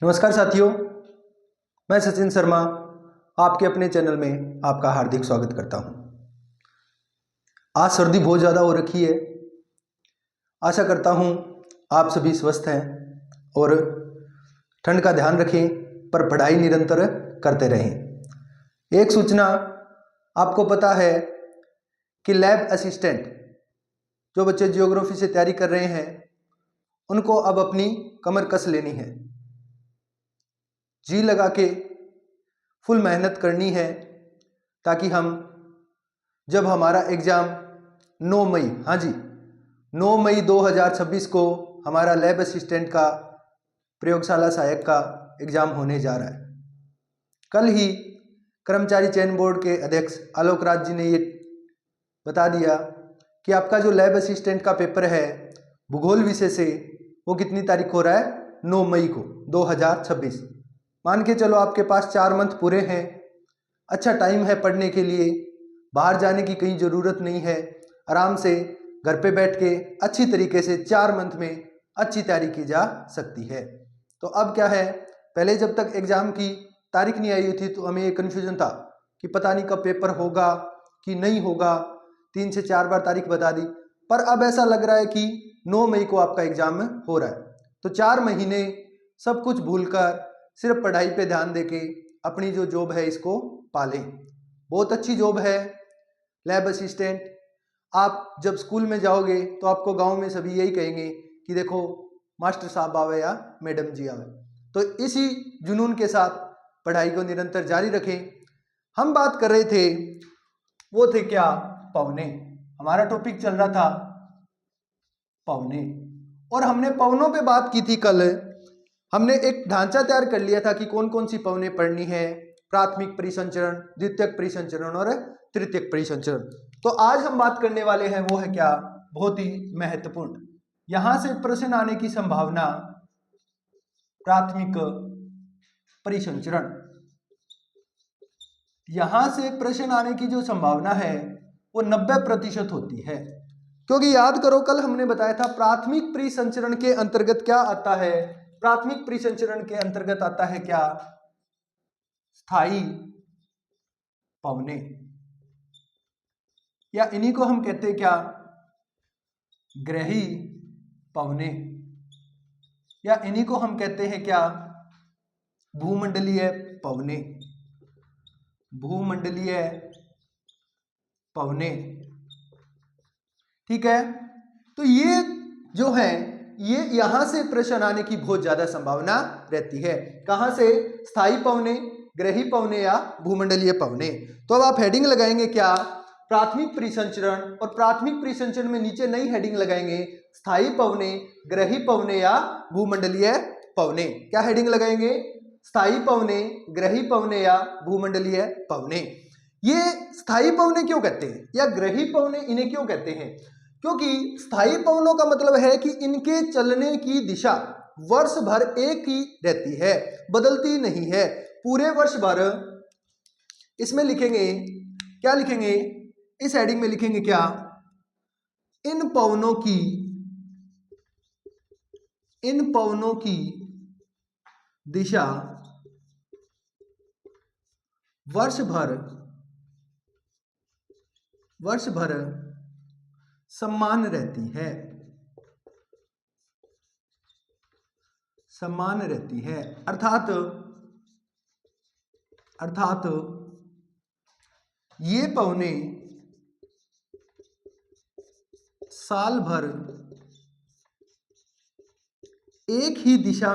नमस्कार साथियों, मैं सचिन शर्मा आपके अपने चैनल में आपका हार्दिक स्वागत करता हूं। आज सर्दी बहुत ज़्यादा हो रखी है। आशा करता हूं आप सभी स्वस्थ हैं और ठंड का ध्यान रखें, पर पढ़ाई निरंतर करते रहें। एक सूचना, आपको पता है कि लैब असिस्टेंट जो बच्चे जियोग्राफी से तैयारी कर रहे हैं उनको अब अपनी कमर कस लेनी है, जी लगा के फुल मेहनत करनी है, ताकि हम जब हमारा एग्ज़ाम 9 मई 2026 को हमारा लैब असिस्टेंट का प्रयोगशाला सहायक का एग्ज़ाम होने जा रहा है। कल ही कर्मचारी चयन बोर्ड के अध्यक्ष आलोक राज जी ने ये बता दिया कि आपका जो लैब असिस्टेंट का पेपर है भूगोल विषय से, वो कितनी तारीख को हो रहा है? 9 मई को 2026। मान के चलो आपके पास 4 मंथ पूरे हैं। अच्छा टाइम है पढ़ने के लिए, बाहर जाने की कहीं ज़रूरत नहीं है। आराम से घर पे बैठ के अच्छी तरीके से 4 मंथ में अच्छी तैयारी की जा सकती है। तो अब क्या है, पहले जब तक एग्ज़ाम की तारीख नहीं आई हुई थी तो हमें ये कन्फ्यूज़न था कि पता नहीं कब पेपर होगा कि नहीं होगा। 3 से 4 बार तारीख बता दी, पर अब ऐसा लग रहा है कि 9 मई को आपका एग्ज़ाम हो रहा है। तो 4 महीने सब कुछ भूलकर सिर्फ पढ़ाई पे ध्यान देके अपनी जो जॉब है इसको पालें। बहुत अच्छी जॉब है लैब असिस्टेंट। आप जब स्कूल में जाओगे तो आपको गांव में सभी यही कहेंगे कि देखो मास्टर साहब आवे या मैडम जी आवे। तो इसी जुनून के साथ पढ़ाई को निरंतर जारी रखें। हम बात कर रहे थे, वो थे क्या? पवने। हमारा टॉपिक चल रहा था पवने, और हमने पवनों पे बात की थी। कल हमने एक ढांचा तैयार कर लिया था कि कौन कौन सी पवने पढ़नी है, प्राथमिक परिसंचरण, द्वितीयक परिसंचरण और तृतीयक परिसंचरण। तो आज हम बात करने वाले हैं वो है क्या? बहुत ही महत्वपूर्ण, यहां से प्रश्न आने की संभावना प्राथमिक परिसंचरण। यहां से प्रश्न आने की जो संभावना है वो 90% होती है, क्योंकि याद करो कल हमने बताया था प्राथमिक परिसंचरण के अंतर्गत क्या आता है। प्राथमिक परिसंचरण के अंतर्गत आता है क्या? स्थायी पवने, या इन्हीं को हम कहते हैं क्या? ग्रही पवने, या इन्हीं को हम कहते हैं क्या? भूमंडलीय पवने। भूमंडलीय पवने, ठीक है। तो ये जो है, ये यहां से प्रश्न आने की बहुत ज्यादा संभावना रहती है। कहां से? स्थायी पवने, ग्रही पवने या भूमंडलीय पवने। तो अब आप हेडिंग लगाएंगे क्या? प्राथमिक परिसंचरण, और प्राथमिक परिसंचरण में नीचे नई हेडिंग लगाएंगे स्थायी पवने, ग्रही पवने या भूमंडलीय पवने। क्या हेडिंग लगाएंगे? स्थायी पवने, ग्रही पवने या भूमंडलीय पवने। ये स्थायी पवने क्यों कहते हैं या ग्रही पवने इन्हें क्यों कहते हैं? क्योंकि स्थायी पवनों का मतलब है कि इनके चलने की दिशा वर्ष भर एक ही रहती है, बदलती नहीं है। पूरे वर्ष भर इसमें लिखेंगे क्या? लिखेंगे इस हेडिंग में लिखेंगे क्या? इन पवनों की दिशा वर्ष भर समान रहती है, समान रहती है। अर्थात ये पवने साल भर एक ही दिशा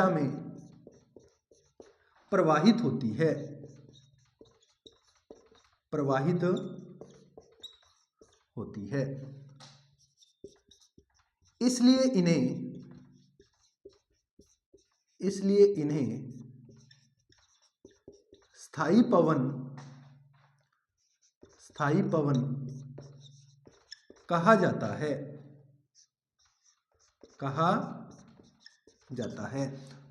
में प्रवाहित होती है, प्रवाहित होती है। इसलिए इन्हें स्थायी पवन कहा जाता है।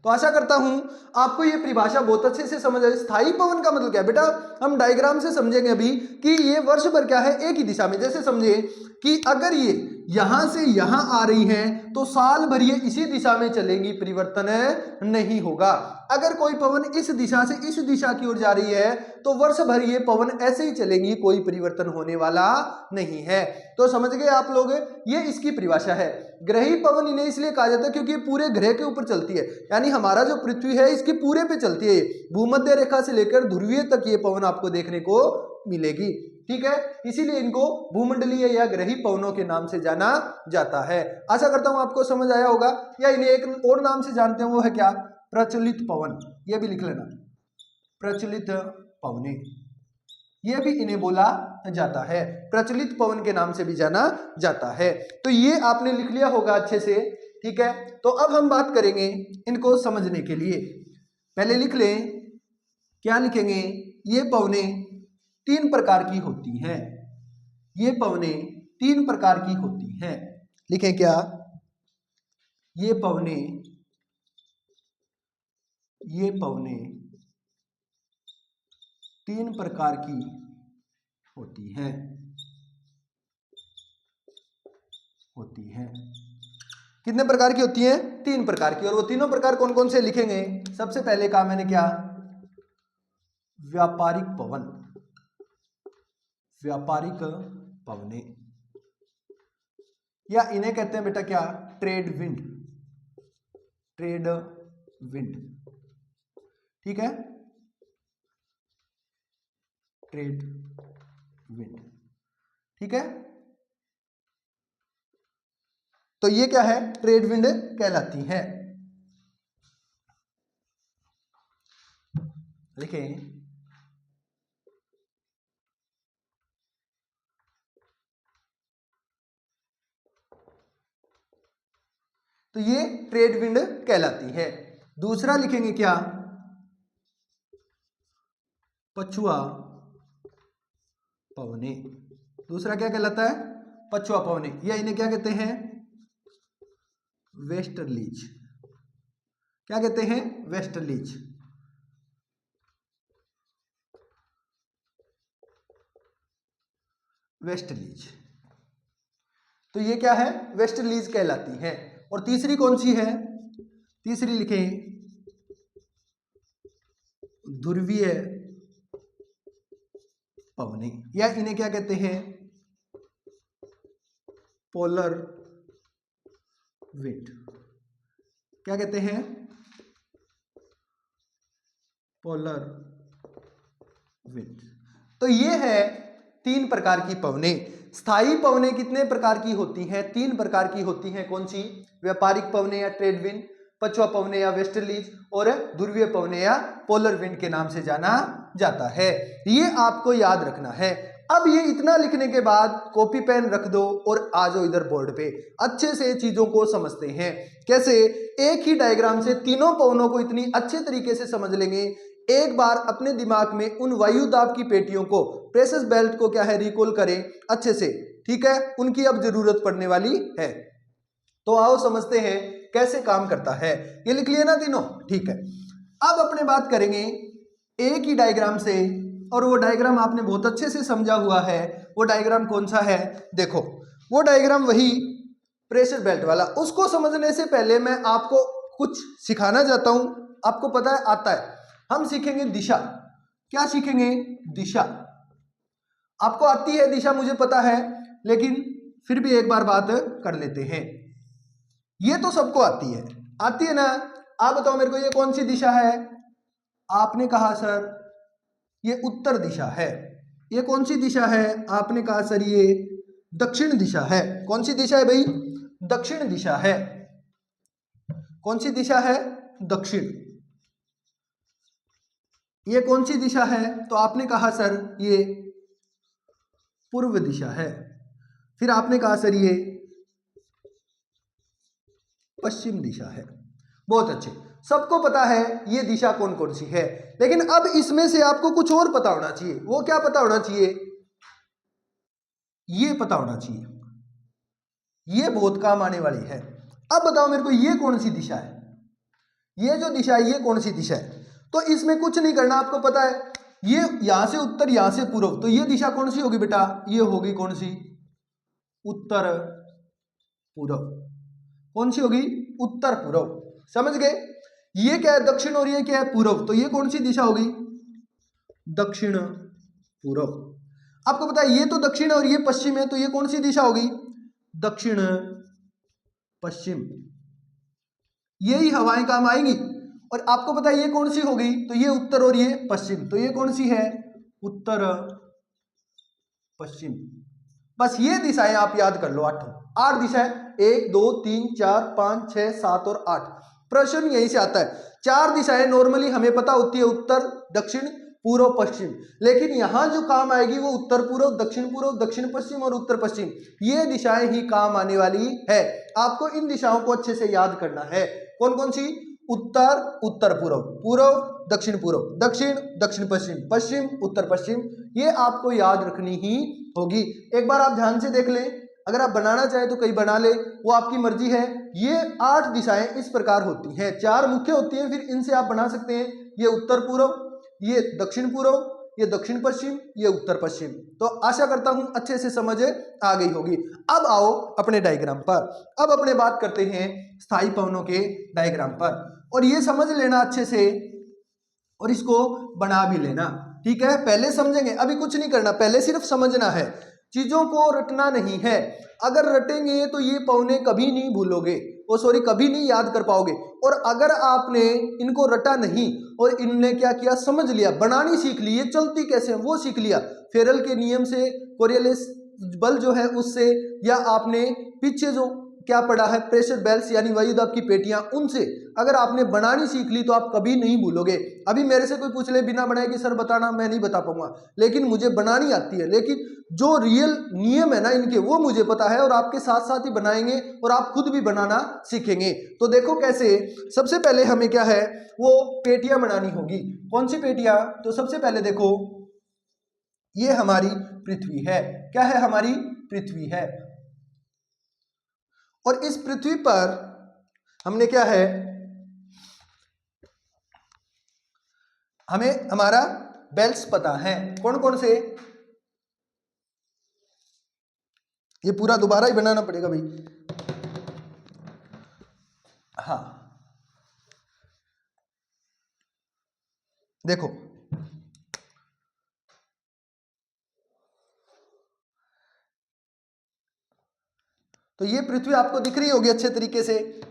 तो आशा करता हूं आपको ये परिभाषा बहुत अच्छे से समझ आई। स्थायी पवन का मतलब क्या है बेटा? हम डायग्राम से समझेंगे अभी कि ये वर्ष भर क्या है, एक ही दिशा में। जैसे समझे कि अगर ये यहां से यहां आ रही हैं तो साल भर ये इसी दिशा में चलेंगी, परिवर्तन नहीं होगा। अगर कोई पवन इस दिशा से इस दिशा की ओर जा रही है तो वर्ष भर ये पवन ऐसे ही चलेंगी, कोई परिवर्तन होने वाला नहीं है। तो समझ गए आप लोग, ये इसकी परिभाषा है। ग्रही पवन इन्हें इसलिए कहा जाता है क्योंकि ये पूरे ग्रह के ऊपर चलती है, यानी हमारा जो पृथ्वी है इसके पूरे पे चलती है। भूमध्य रेखा से लेकर ध्रुवीय तक ये पवन आपको देखने को मिलेगी, ठीक है। इसीलिए इनको भूमंडलीय या ग्रही पवनों के नाम से जाना जाता है। आशा करता हूं आपको समझ आया होगा। या इन्हें एक और नाम से जानते हैं, वो है क्या? प्रचलित पवन। ये भी लिख लेना, प्रचलित पवने, ये भी इन्हें बोला जाता है, प्रचलित पवन के नाम से भी जाना जाता है। तो ये आपने लिख लिया होगा अच्छे से, ठीक है। तो अब हम बात करेंगे इनको समझने के लिए। पहले लिख लें, क्या लिखेंगे? ये पवने 3 प्रकार की होती हैं। ये पवने 3 प्रकार की होती हैं। लिखें क्या? ये पवने 3 प्रकार की होती हैं। कितने प्रकार की होती हैं? 3 प्रकार की। और वो तीनों प्रकार कौन कौन से लिखेंगे? सबसे पहले कहा मैंने क्या? व्यापारिक पवन, व्यापारिक पवने, या इन्हें कहते हैं बेटा क्या? ट्रेड विंड, ट्रेड विंड, ठीक है, ट्रेड विंड, ठीक है। तो ये क्या है? ट्रेड विंड कहलाती है। लिखें, तो ये ट्रेड विंड कहलाती है। दूसरा लिखेंगे क्या? पछुआ पवने। दूसरा क्या कहलाता है? पछुआ पवने, या इन्हें क्या कहते हैं? वेस्टर्लीज। क्या कहते हैं? वेस्टर्लीज। वेस्टर्लीज। तो ये क्या है? वेस्टर्लीज कहलाती है। और तीसरी कौन सी है? तीसरी लिखें, ध्रुवीय पवने, या इन्हें क्या कहते हैं? Polar wind. क्या कहते हैं? Polar wind. तो ये है 3 प्रकार की पवने। स्थायी पवने कितने प्रकार की होती हैं? 3 प्रकार की होती हैं। कौन सी? व्यापारिक पवने या ट्रेड विंड, पछुआ पवने या वेस्टर्लीज, और ध्रुवीय पवने या पोलर विंड के नाम से जाना जाता है। ये आपको याद रखना है। अब ये इतना लिखने के बाद कॉपी पेन रख दो और आ जाओ इधर बोर्ड पे। अच्छे से चीजों को समझते हैं। कैसे? एक ही डायग्राम से तीनों पवनों को इतनी अच्छे तरीके से समझ लेंगे। एक बार अपने दिमाग में उन वायु दाब की पेटियों को, प्रेशर बेल्ट को क्या है, रिकॉल करें अच्छे से, ठीक है। उनकी अब जरूरत पड़ने वाली है। तो आओ समझते हैं कैसे काम करता है। ये लिख लिया ना तीनों, ठीक है। अब अपने बात करेंगे एक ही डायग्राम से, और वो डायग्राम आपने बहुत अच्छे से समझा हुआ है। वो डायग्राम कौन सा है? देखो, वो डायग्राम वही प्रेशर बेल्ट वाला। उसको समझने से पहले मैं आपको कुछ सिखाना चाहता हूं। आपको पता है, आता है। हम सीखेंगे दिशा। क्या सीखेंगे? दिशा। आपको आती है दिशा, मुझे पता है, लेकिन फिर भी एक बार बात कर लेते हैं। ये तो सबको आती है ना। आप बताओ मेरे को, ये कौन सी दिशा है? आपने कहा सर ये उत्तर दिशा है। ये कौन सी दिशा है? आपने कहा सर ये दक्षिण दिशा है। कौन सी दिशा है भाई? दक्षिण दिशा है। कौन सी दिशा है? दक्षिण। ये कौन सी दिशा है? तो आपने कहा सर ये पूर्व दिशा है। फिर आपने कहा सर ये पश्चिम दिशा है। बहुत अच्छे, सबको पता है ये दिशा कौन कौन सी है। लेकिन अब इसमें से आपको कुछ और पता होना चाहिए। वो क्या पता होना चाहिए? ये पता होना चाहिए। ये बहुत काम आने वाली है। अब बताओ मेरे को, ये कौन सी दिशा है? ये जो दिशा है, ये कौन सी दिशा है? तो इसमें कुछ नहीं करना, आपको पता है ये यहां से उत्तर, यहां से पूर्व। तो ये दिशा कौन सी होगी बेटा? ये होगी कौन सी? उत्तर पूर्व। कौन सी होगी? उत्तर पूर्व। समझ गए? ये क्या है? दक्षिण और ये क्या है? पूर्व। तो ये कौन सी दिशा होगी? दक्षिण पूर्व। आपको पता है ये तो दक्षिण और ये पश्चिम है, तो ये कौन सी दिशा होगी? दक्षिण पश्चिम। यही हवाएं काम आएंगी। और आपको पता है ये कौन सी होगी? तो ये उत्तर और ये पश्चिम। तो ये कौन सी है? उत्तर पश्चिम। बस ये दिशाएं आप याद कर लो। 8 दिशाएं, 1 2 3 4 5 6 7 और 8। प्रश्न यहीं से आता है। 4 दिशाएं नॉर्मली हमें पता होती है, उत्तर दक्षिण पूर्व पश्चिम। लेकिन यहां जो काम आएगी वो उत्तर पूर्व, दक्षिण पश्चिम और उत्तर पश्चिम। ये दिशाएं ही काम आने वाली है। आपको इन दिशाओं को अच्छे से याद करना है। कौन कौन सी? उत्तर, उत्तर पूर्व, पूर्व दक्षिण पूर्व, दक्षिण दक्षिण पश्चिम, पश्चिम उत्तर पश्चिम। ये आपको याद रखनी ही होगी। एक बार आप ध्यान से देख लें, अगर आप बनाना चाहें तो कहीं बना ले, वो आपकी मर्जी है। ये 8 दिशाएं इस प्रकार होती हैं। 4 मुख्य होती हैं, फिर इनसे आप बना सकते हैं। ये उत्तर पूर्व, ये दक्षिण पूर्व, ये दक्षिण पश्चिम, ये उत्तर पश्चिम। तो आशा करता हूं अच्छे से समझ आ गई होगी। अब आओ अपने डायग्राम पर। अब अपने बात करते हैं स्थायी पवनों के डायग्राम पर, और ये समझ लेना अच्छे से और इसको बना भी लेना। ठीक है? पहले समझेंगे, अभी कुछ नहीं करना, पहले सिर्फ समझना है, चीजों को रटना नहीं है। अगर रटेंगे तो ये पौने कभी नहीं भूलोगे, कभी नहीं याद कर पाओगे। और अगर आपने इनको रटा नहीं और इनने क्या किया, समझ लिया, बनानी सीख ली, ये चलती कैसे है वो सीख लिया, फेरल के नियम से, कोरियोलिस बल जो है उससे, या आपने पीछे जो क्या पढ़ा है प्रेशर बेल्स यानी वायुदाब की पेटियां, उनसे अगर आपने बनानी सीख ली तो आप कभी नहीं भूलोगे। अभी मेरे से कोई पूछ ले बिना बनाए कि सर बताना, मैं नहीं बता पाऊंगा, लेकिन मुझे बनानी आती है। लेकिन जो रियल नियम है ना इनके, वो मुझे पता है, और आपके साथ साथ ही बनाएंगे और आप खुद भी बनाना सीखेंगे। तो देखो कैसे। सबसे पहले हमें क्या है, वो पेटियां बनानी होगी। कौन सी पेटियां? तो सबसे पहले देखो, ये हमारी पृथ्वी है। क्या है? हमारी पृथ्वी है। और इस पृथ्वी पर हमने क्या है, हमें हमारा बेल्ट्स पता है। कौन कौन से? ये पूरा दोबारा ही बनाना पड़ेगा भाई। हाँ देखो, तो ये पृथ्वी आपको दिख रही होगी अच्छे तरीके से।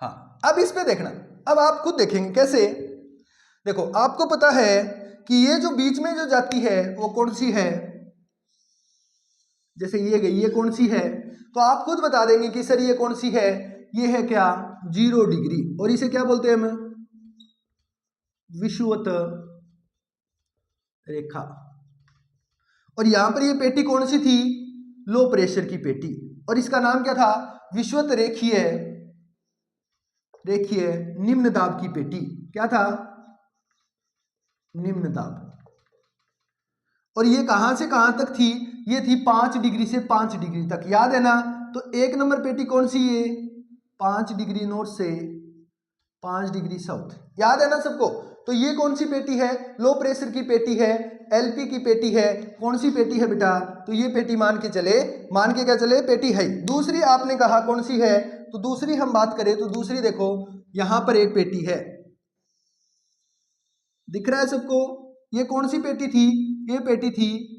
हाँ, अब इस पे देखना, अब आप खुद देखेंगे कैसे। देखो, आपको पता है कि ये जो बीच में जो जाती है वो कौन सी है, जैसे ये गई, ये कौन सी है, तो आप खुद बता देंगे कि सर ये कौन सी है। ये है क्या? 0 डिग्री, और इसे क्या बोलते हैं हम? विषुवत रेखा। और यहां पर ये पेटी कौन सी थी? लो प्रेशर की पेटी, और इसका नाम क्या था? विषुवत रेखीय निम्न दाब की पेटी। क्या था? निम्न दाब। और ये कहां से कहां तक थी? ये थी 5 डिग्री से 5 डिग्री तक, याद है ना? तो 1 नंबर पेटी कौन सी है? 5 डिग्री नॉर्थ से 5 डिग्री साउथ, याद है ना सबको? तो ये कौन सी पेटी है? लो प्रेशर की पेटी है, एलपी की पेटी है। कौन सी पेटी है बेटा? तो ये पेटी मान के क्या चले, पेटी है। दूसरी आपने कहा कौन सी है, तो दूसरी हम बात करें तो दूसरी देखो, यहां पर एक पेटी है, दिख रहा है सबको? ये कौन सी पेटी थी? ये पेटी थी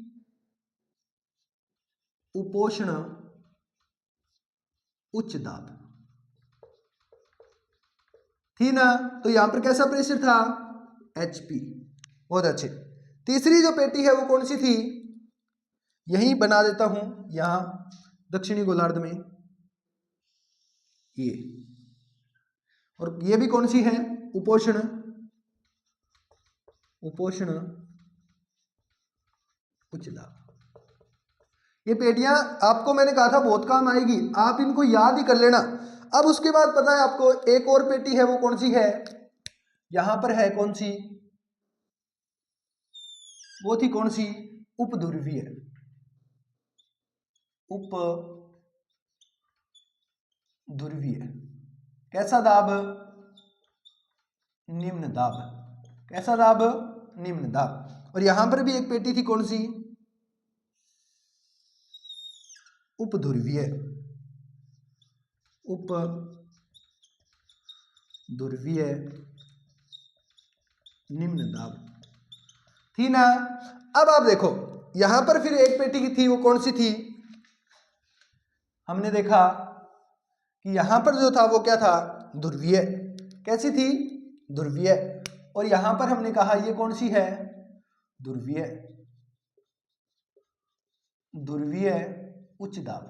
उपोष्ण उच्च दाब, थी ना? तो यहां पर कैसा प्रेशर था? एचपी। बहुत अच्छे। तीसरी जो पेटी है वो कौन सी थी? यहीं बना देता हूं, यहां दक्षिणी गोलार्ध में ये। और ये भी कौन सी है? उपोष्ण उच्च दाब। ये पेटियां आपको मैंने कहा था बहुत काम आएगी, आप इनको याद ही कर लेना। अब उसके बाद पता है आपको एक और पेटी है, वो कौन सी है? यहां पर है कौन सी? वो थी कौन सी? उपध्रुवीय। उपध्रुवीय। कैसा दाब? निम्न दाब। कैसा दाब? निम्न दाब। और यहां पर भी एक पेटी थी, कौन सी? उपध्रुवीय, उपध्रुवीय निम्न दाब थी ना। अब आप देखो यहां पर फिर एक पेटी की थी, वो कौन सी थी? हमने देखा कि यहां पर जो था वो क्या था? ध्रुवीय। कैसी थी? ध्रुवीय। और यहां पर हमने कहा ये कौन सी है? ध्रुवीय। ध्रुवीय उच्च दाब,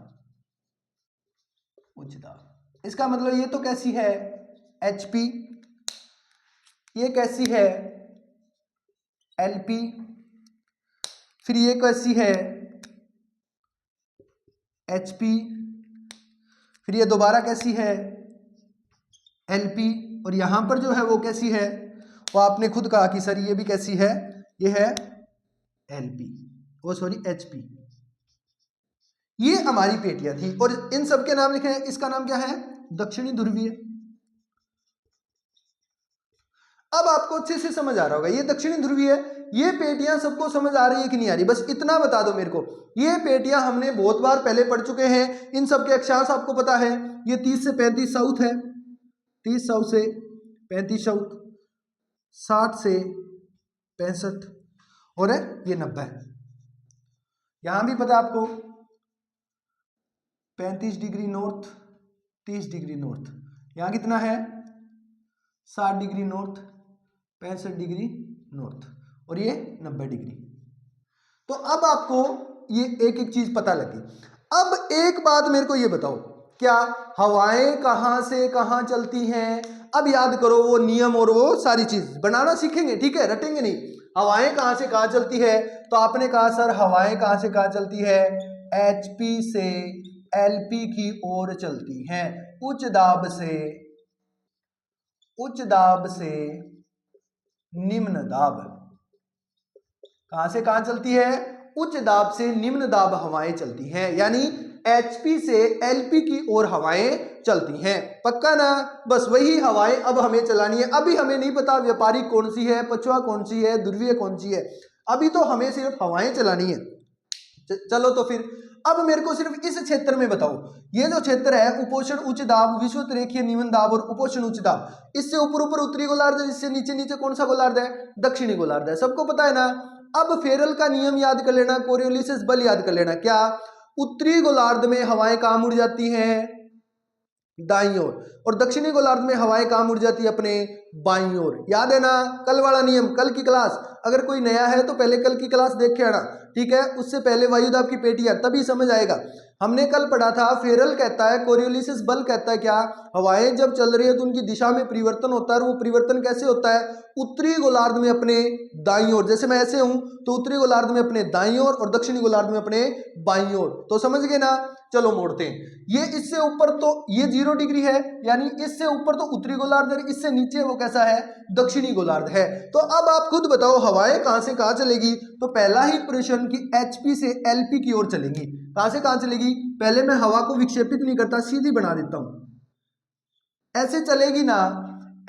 उच्च दाब। इसका मतलब ये तो कैसी है? HP। ये कैसी है? LP। फिर ये कैसी है? HP। फिर ये दोबारा कैसी है? LP। और यहां पर जो है वो कैसी है? वो आपने खुद कहा कि सर ये भी कैसी है? ये है LP, वो सॉरी HP। ये हमारी पेटियां थी और इन सब के नाम लिखे हैं। इसका नाम क्या है? दक्षिणी ध्रुवीय। अब आपको अच्छे से समझ आ रहा होगा ये दक्षिणी ध्रुवीय है। ये पेटियां सबको समझ आ रही है कि नहीं आ रही? बस इतना बता दो मेरे को। ये पेटियां हमने बहुत बार पहले पढ़ चुके हैं, इन सब के अक्षांश आपको पता है। ये 30 से 35 साउथ है, 30 साउथ से 35 साउथ, 60 से 65 और है ये 90। यहां भी पता है आपको 35 डिग्री नॉर्थ, 30 डिग्री नॉर्थ। यहां कितना है? 60 डिग्री नॉर्थ, 65 डिग्री नॉर्थ और ये 90 डिग्री। तो अब आपको ये एक एक चीज पता लगी। अब एक बात मेरे को ये बताओ, क्या हवाएं कहां से कहां चलती हैं? अब याद करो वो नियम और वो सारी चीज बनाना सीखेंगे, ठीक है? रटेंगे नहीं। हवाएं कहां से कहां चलती है? तो आपने कहा सर हवाएं कहां से कहां चलती है? HP से LP की ओर चलती हैं। उच्च दाब से निम्न दाब। कहां से कहां चलती है? उच्च दाब से निम्न दाब हवाएं चलती हैं, यानी HP से LP की ओर हवाएं चलती हैं। पक्का ना? बस वही हवाएं अब हमें चलानी है। अभी हमें नहीं पता व्यापारिक कौन सी है, पछुआ कौन सी है, ध्रुवीय कौन सी है। अभी तो हमें सिर्फ हवाएं चलानी है। चलो तो फिर अब मेरे को सिर्फ इस क्षेत्र में बताओ। ये जो क्षेत्र है उपोषण उच्च दाब, विषुवत रेखीय निम्न दाब और उपोषण उच्च दाब, इससे ऊपर ऊपर उत्तरी गोलार्ध, इससे नीचे नीचे कौन सा गोलार्ध है? दक्षिणी गोलार्ध है। सबको पता है ना? अब फेरल का नियम याद कर लेना, कोरियोलिस बल याद कर लेना। क्या उत्तरी गोलार्ध में हवाएं कहां मुड़ जाती हैं? दाईं ओर। और दक्षिणी गोलार्ध में हवाएं कहां मुड़ जाती है? अपने बाईं ओर। याद है ना कल वाला नियम? कल की क्लास, अगर कोई नया है तो पहले कल की क्लास देख के आना, ठीक है? उससे पहले वायुदाब की पेटियां, तभी समझ आएगा। हमने कल पढ़ा था फेरल कहता है, कोरियोलिस बल कहता है क्या? हवाएं जब चल रही है तो उनकी दिशा में परिवर्तन होता है। और वो परिवर्तन कैसे होता है? उत्तरी गोलार्ध में अपने दाईं ओर। जैसे मैं ऐसे हूं तो उत्तरी गोलार्ध में अपने दाईं ओर और दक्षिणी गोलार्ध में अपने बाईं ओर। तो समझ गए ना? चलो मोड़ते हैं। ये इससे ऊपर तो ये 0 डिग्री है, यानी इससे ऊपर तो उत्तरी गोलार्ध है, इससे नीचे वो कैसा है? दक्षिणी गोलार्ध है। तो अब आप खुद बताओ हवाएं कहां से कहां चलेगी? तो पहला ही प्रश्न की HP से LP की ओर चलेंगी। कहां से कहां चलेगी? पहले मैं हवा को विक्षेपित नहीं करता, सीधी बना देता हूं। ऐसे चलेगी ना,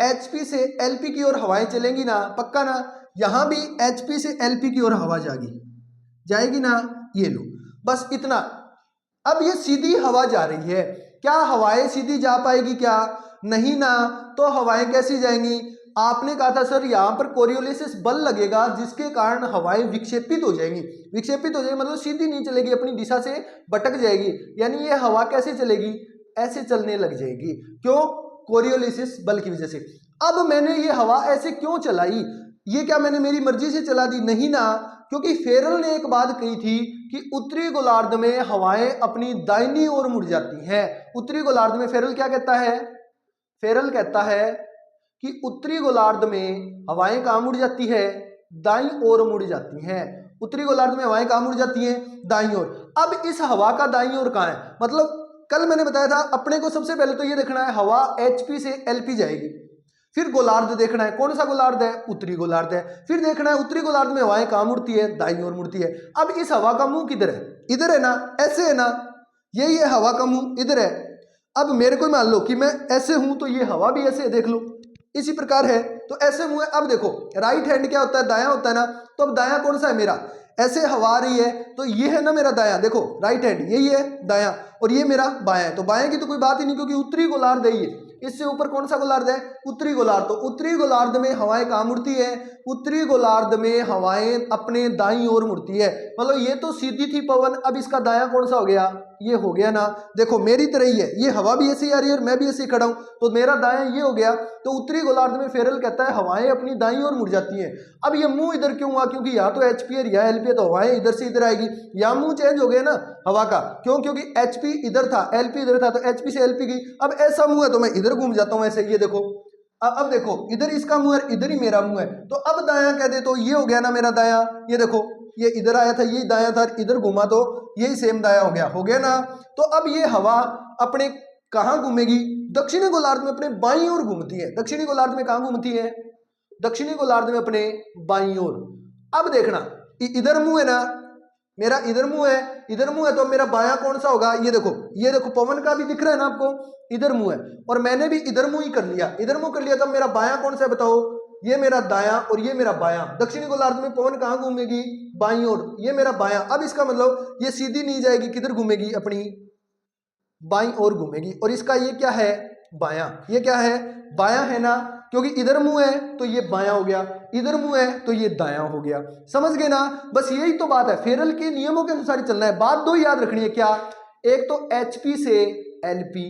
HP से LP की ओर हवाएं चलेंगी ना? पक्का ना? यहां भी HP से LP की ओर हवा जाएगी ना? ये लो, बस इतना। अब ये सीधी हवा जा रही है, क्या हवाएं सीधी जा पाएगी क्या? नहीं ना। तो हवाएं कैसी जाएंगी? आपने कहा था सर यहां पर कोरियोलिस बल लगेगा जिसके कारण हवाएं विक्षेपित हो जाएंगी। विक्षेपित हो जाएगी मतलब सीधी नहीं चलेगी, अपनी दिशा से भटक जाएगी। यानी ये हवा कैसे चलेगी? ऐसे चलने लग जाएगी। क्यों? कोरियोलिस बल की वजह से। अब मैंने ये हवा ऐसे क्यों चलाई? ये क्या मैंने मेरी मर्जी से चला दी? नहीं ना, क्योंकि फेरल ने एक बात कही थी कि उत्तरी गोलार्ध में हवाएं अपनी दाहिनी ओर मुड़ जाती हैं। उत्तरी गोलार्ध में फेरल क्या कहता है? फेरल कहता है कि उत्तरी गोलार्ध में हवाएं कहां मुड़ जाती है? दाईं ओर मुड़ जाती हैं। उत्तरी गोलार्ध में हवाएं कहां मुड़ जाती हैं? दाईं ओर। अब इस हवा का दाईं ओर कहां है? मतलब कल मैंने बताया था अपने को सबसे पहले तो ये देखना है हवा HP से LP जाएगी, फिर गोलार्ध देखना है, कौन सा गोलार्ध है? उत्तरी गोलार्ध है। फिर देखना है उत्तरी गोलार्ध में हवाएं कहां मुड़ती है? दाईं ओर मुड़ती है। अब इस हवा का मुंह किधर है? इधर है ना, ऐसे है ना, यही है हवा का मुंह, इधर है। अब मेरे को मान लो कि मैं ऐसे हूं तो ये हवा भी ऐसे है, देख लो इसी प्रकार है, तो ऐसे मुंह है। अब देखो राइट हैंड क्या होता है? दायां होता है ना। तो अब दायां कौन सा है मेरा? ऐसे हवा आ रही है तो ये है ना मेरा दायां, देखो राइट हैंड यही है दायां और ये मेरा बायां है। तो बायां की तो कोई बात ही नहीं क्योंकि उत्तरी गोलार्ध है ये। इससे ऊपर कौन सा गोलार्ध है? उत्तरी गोलार्ध। तो उत्तरी गोलार्ध में हवाएं कहाँ मुड़ती है? उत्तरी गोलार्ध में हवाएं अपने दाईं ओर मुड़ती है। मतलब ये तो सीधी थी पवन, अब इसका दायां कौन सा हो गया? ये हो गया ना, देखो मेरी तरह ही है, ये हवा भी ऐसी आ रही है और मैं भी ऐसे खड़ा हूं, तो मेरा दायां ये हो गया। तो उत्तरी गोलार्ध में फेरल कहता है हवाएं अपनी दाईं ओर मुड़ जाती हैं। अब ये मुंह इधर क्यों हुआ? क्योंकि या तो एचपी है या एलपी है, तो हवाएं इधर से इधर आएगी, या मुंह चेंज हो गया ना हवा का। क्यों? क्योंकि एचपी इधर था, एलपी इधर था, तो एचपी से एलपी गई। अब ऐसा मुंह है तो मैं इधर घूम जाता हूं ऐसे, ये देखो अब देखो इधर इसका मुंह है, इधर ही मेरा मुंह है, तो अब दायां कह दे तो ये हो गया ना मेरा दायां। ये देखो ये इधर आया था, ये दायां था, इधर घुमा तो यही सेम दायां हो गया ना। तो अब ये हवा अपने कहां घूमेगी? दक्षिणी गोलार्ध में अपने बाईं ओर घूमती है। दक्षिणी गोलार्ध में कहां घूमती है? दक्षिणी गोलार्ध में अपने बाईं ओर। अब देखना इधर मुंह है ना मेरा, इधर मुंह है, इधर मुंह है, तो मेरा बायां कौन सा होगा? ये देखो पवन का भी दिख रहा है ना आपको, इधर मुंह है और मैंने भी इधर मुंह ही कर लिया, इधर मुंह कर लिया, तो मेरा बायां कौन सा है बताओ? ये मेरा दायां और ये मेरा बायां। दक्षिणी गोलार्ध में पवन कहां घूमेगी? बाईं ओर, ये मेरा बायां। अब इसका मतलब ये सीधी नहीं जाएगी, किधर घूमेगी? अपनी बाईं ओर घूमेगी। और इसका ये क्या है? बायां। ये क्या है? बायां है ना, क्योंकि इधर मुंह है तो ये बायां हो गया, इधर मुंह है तो ये दायां हो गया। समझ गए ना? बस यही तो बात है, फेरल के नियमों के अनुसार ही चलना है। बात दो याद रखनी है, क्या? एक तो एचपी से एलपी,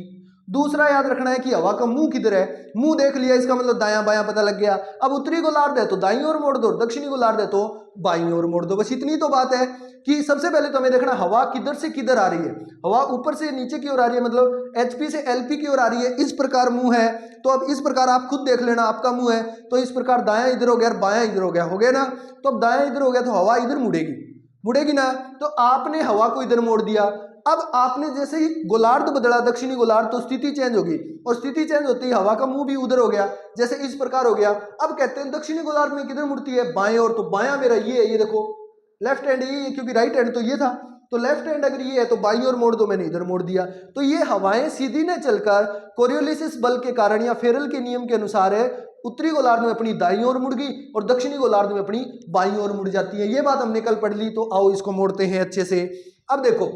दूसरा याद रखना है कि हवा का मुंह किधर है। मुंह देख लिया, इसका मतलब दायां बायां पता लग गया। अब उत्तरी गोलार्ध है तो दाईं ओर मोड़ दो, दक्षिणी गोलार्ध है तो बाईं ओर मोड़ दो। बस इतनी तो बात है कि सबसे पहले तो हमें देखना हवा किधर से किधर आ रही है। हवा ऊपर से नीचे की ओर आ रही है, मतलब एचपी से एलपी की ओर आ रही है। इस प्रकार मुंह है, तो अब इस प्रकार आप खुद देख लेना, आपका मुंह है तो इस प्रकार दायां इधर हो गया और बायां इधर हो गया ना। तो अब दायां इधर हो गया तो हवा इधर मुड़ेगी ना। तो आपने हवा को इधर मोड़ दिया। अब आपने जैसे ही गोलार्ध बदला, दक्षिणी गोलार्ध, तो स्थिति चेंज होगी और स्थिति चेंज होती है हवा का मुंह भी उधर हो गया, जैसे इस प्रकार हो गया। अब कहते हैं दक्षिणी गोलार्ध में किधर मुड़ती है? बाएं ओर। तो बायां मेरा ये है, ये देखो लेफ्ट हैंड ये है, क्योंकि राइट हैंड तो ये था, तो लेफ्ट हैंड अगर ये है तो बाईं ओर मोड़ दो, मैंने इधर मोड़ दिया। तो ये हवाएं सीधी न चलकर कोरियोलिसिस बल के कारण या फेरल के नियम के अनुसार है, उत्तरी गोलार्ध में अपनी दाईं ओर मुड़ गई और दक्षिणी गोलार्ध में अपनी बाईं ओर मुड़ जाती है। ये बात हमने कल पढ़ ली, तो आओ इसको मोड़ते हैं अच्छे से। अब देखो,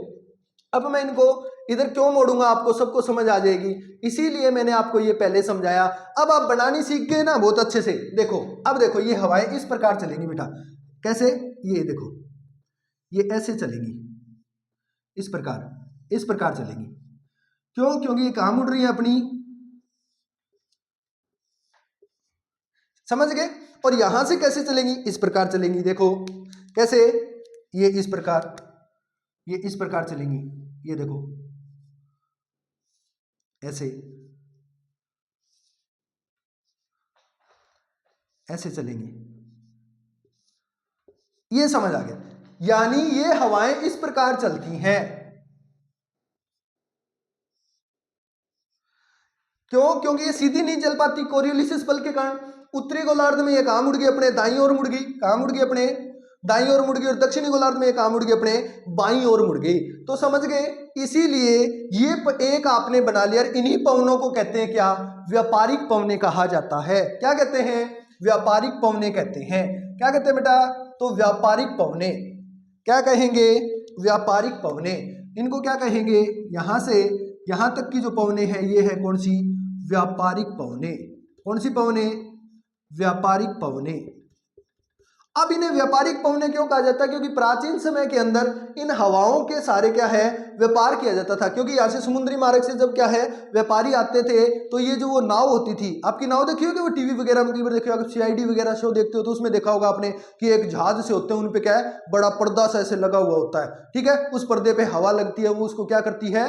अब मैं इनको इधर क्यों मोड़ूंगा, आपको सबको समझ आ जाएगी, इसीलिए मैंने आपको ये पहले समझाया। अब आप बनानी सीख गए ना बहुत अच्छे से। देखो अब देखो, ये हवाएं इस प्रकार चलेंगी बेटा। कैसे? ये देखो, ये ऐसे चलेंगी, इस प्रकार चलेंगी। क्यों? क्योंकि ये कहां मुड़ रही है? अपनी, समझ गए? और यहां से कैसे चलेंगी? इस प्रकार चलेंगी। देखो कैसे? ये इस प्रकार, ये इस प्रकार चलेंगी। ये देखो ऐसे, ऐसे चलेंगी। ये समझ आ गया? यानी ये हवाएं इस प्रकार चलती हैं। क्यों? क्योंकि ये सीधी नहीं चल पाती कोरियोलिसिस बल के कारण। उत्तरी गोलार्ध में ये कहां मुड़ गई? अपने दाईं ओर मुड़ गई। कहां मुड़ गई? अपने दाईं ओर मुड़ गई। और दक्षिणी गोलार्ध में ये कहां मुड़ गई? अपने बाईं ओर मुड़ गई। तो समझ गए? इसीलिए ये एक आपने बना लिया। इन्हीं पवनों को कहते हैं क्या? व्यापारिक पवने कहा जाता है। क्या कहते हैं? व्यापारिक पवने कहते हैं। क्या कहते हैं बेटा? तो व्यापारिक पवने। क्या कहेंगे? व्यापारिक पवने। इनको क्या कहेंगे? यहां से यहां तक की जो पवने हैं ये है कौन सी? व्यापारिक पवने। कौन सी पवने? व्यापारिक पवने। अब इन्हें व्यापारिक पवने क्यों कहा जाता है? क्योंकि प्राचीन समय के अंदर इन हवाओं के सारे क्या है? व्यापार किया जाता था। क्योंकि यहाँ से समुद्री मार्ग से जब क्या है व्यापारी आते थे, तो ये जो वो नाव होती थी, आपकी नाव देखी होगी, वो टीवी वगैरह में कई बार देखी होगा, सीआईडी वगैरह शो देखते हो तो उसमें देखा होगा आपने कि एक जहाज से होते हैं, उन पे क्या है, बड़ा पर्दा सा ऐसे लगा हुआ होता है, ठीक है। उस पर्दे पे हवा लगती है, वो उसको क्या करती है?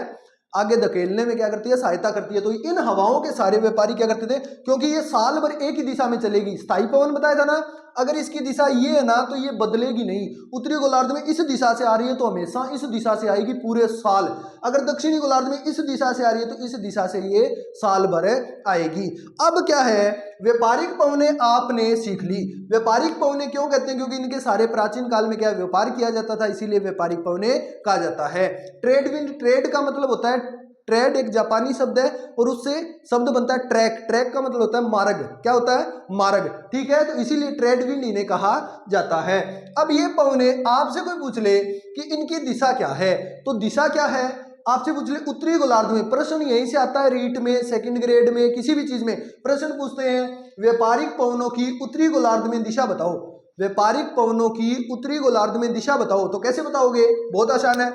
आगे धकेलने में क्या करती है? सहायता करती है। तो इन हवाओं के सारे व्यापारी क्या करते थे? क्योंकि ये साल भर एक ही दिशा में चलेगी, स्थायी पवन बताया था ना, अगर इसकी दिशा ये है ना तो ये बदलेगी नहीं। उत्तरी गोलार्ध में इस दिशा से आ रही है तो हमेशा इस दिशा से आएगी पूरे साल। अगर दक्षिणी गोलार्ध में इस दिशा से आ रही है तो इस दिशा से ये साल भर आएगी। अब क्या है? व्यापारिक पवने आपने सीख ली। व्यापारिक पवने क्यों कहते हैं? क्योंकि इनके सारे प्राचीन काल में क्या व्यापार किया जाता था, इसीलिए व्यापारिक पवने कहा जाता है। ट्रेड विंड, ट्रेड का मतलब होता है ट्रेड एक जापानी शब्द है और उससे शब्द बनता है ट्रैक। ट्रैक का मतलब होता है मार्ग। क्या होता है? मार्ग। ठीक है, तो इसीलिए ट्रेड विंड इन्हें कहा जाता है। अब ये पवने आपसे कोई पूछ ले कि इनकी दिशा क्या है, तो दिशा क्या है आपसे पूछ ले उत्तरी गोलार्ध में, प्रश्न यहीं से आता है। रीट में, सेकंड ग्रेड में, किसी भी चीज में प्रश्न पूछते हैं व्यापारिक पवनों की उत्तरी गोलार्ध में दिशा बताओ। व्यापारिक पवनों की उत्तरी गोलार्ध में दिशा बताओ, तो कैसे बताओगे? बहुत आसान है।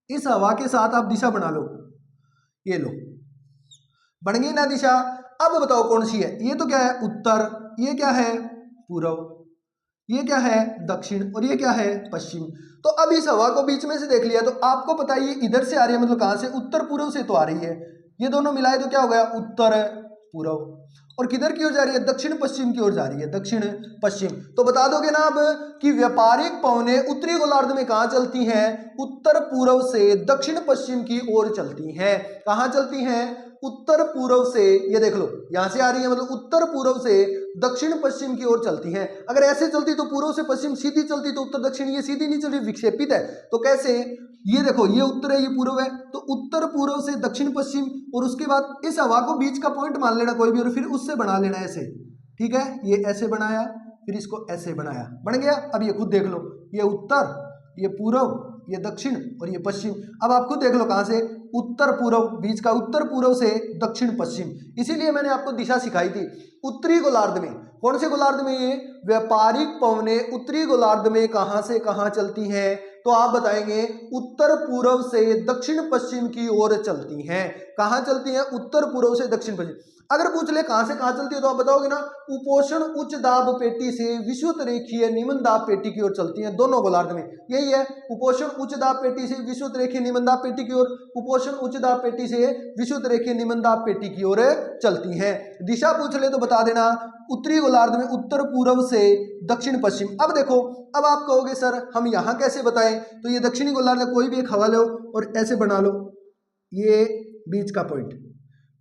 इस हवा के साथ आप दिशा बना लो, ये लो, बन गई ना दिशा। अब बताओ कौन सी है? ये तो क्या है? उत्तर। ये क्या है? पूर्व। ये क्या है? दक्षिण। और ये क्या है? पश्चिम। तो अब इस हवा को बीच में से देख लिया तो आपको पता है ये इधर से आ रही है, मतलब कहां से? उत्तर पूर्व से तो आ रही है। ये दोनों मिलाए तो क्या हो गया? उत्तर पूर्व। और किधर की ओर जा रही है? दक्षिण पश्चिम की ओर जा रही है, दक्षिण पश्चिम। तो बता दोगे ना अब कि व्यापारिक पवनें उत्तरी गोलार्ध में कहां चलती हैं? उत्तर पूर्व से दक्षिण पश्चिम की ओर चलती हैं। कहां चलती हैं? उत्तर पूर्व से, ये देख लो यहां से आ रही है, मतलब उत्तर पूर्व से दक्षिण पश्चिम की ओर चलती हैं। अगर ऐसे चलती तो पूर्व से पश्चिम सीधी चलती, तो उत्तर दक्षिण। ये सीधी नहीं चल रही, विक्षेपित है। तो कैसे? ये देखो, ये उत्तर है, ये पूर्व है, तो उत्तर पूर्व से दक्षिण पश्चिम। और उसके बाद इस हवा को बीच का पॉइंट मान लेना कोई भी, और फिर उससे बना लेना ऐसे। ठीक है, ये ऐसे बनाया, फिर इसको ऐसे बनाया, बन गया। अब ये खुद देख लो, ये उत्तर, ये पूर्व, ये दक्षिण और ये पश्चिम। अब आप खुद देख लो कहां से? उत्तर पूर्व, बीच का उत्तर पूर्व से दक्षिण पश्चिम। इसीलिए मैंने आपको दिशा सिखाई थी। उत्तरी गोलार्ध में, कौन से गोलार्ध में? ये व्यापारिक पवनें उत्तरी गोलार्ध में कहां से कहां चलती हैं? तो आप बताएंगे उत्तर पूर्व से दक्षिण पश्चिम की ओर चलती हैं। कहां चलती हैं? उत्तर पूर्व से दक्षिण पश्चिम। अगर पूछ ले कहां से कहां चलती है, तो आप बताओगे ना उपोषण उच्च दाब पेटी से विषुवत रेखीय निम्न दाब पेटी की ओर चलती हैं। दोनों गोलार्ध में यही है, उपोषण उच्च दाब पेटी से विषुवत रेखीय निम्न दाब पेटी की ओर, उपोषण उच्च दाब पेटी से विषुवत रेखीय निम्न दाब पेटी की ओर चलती हैं। दिशा पूछ ले तो बता देना उत्तरी गोलार्ध में उत्तर पूर्व से दक्षिण पश्चिम। अब देखो, अब आप कहोगे सर हम यहां कैसे बताएं? तो ये दक्षिणी गोलार्ध में कोई भी एक हवा लो और ऐसे बना लो, ये बीच का पॉइंट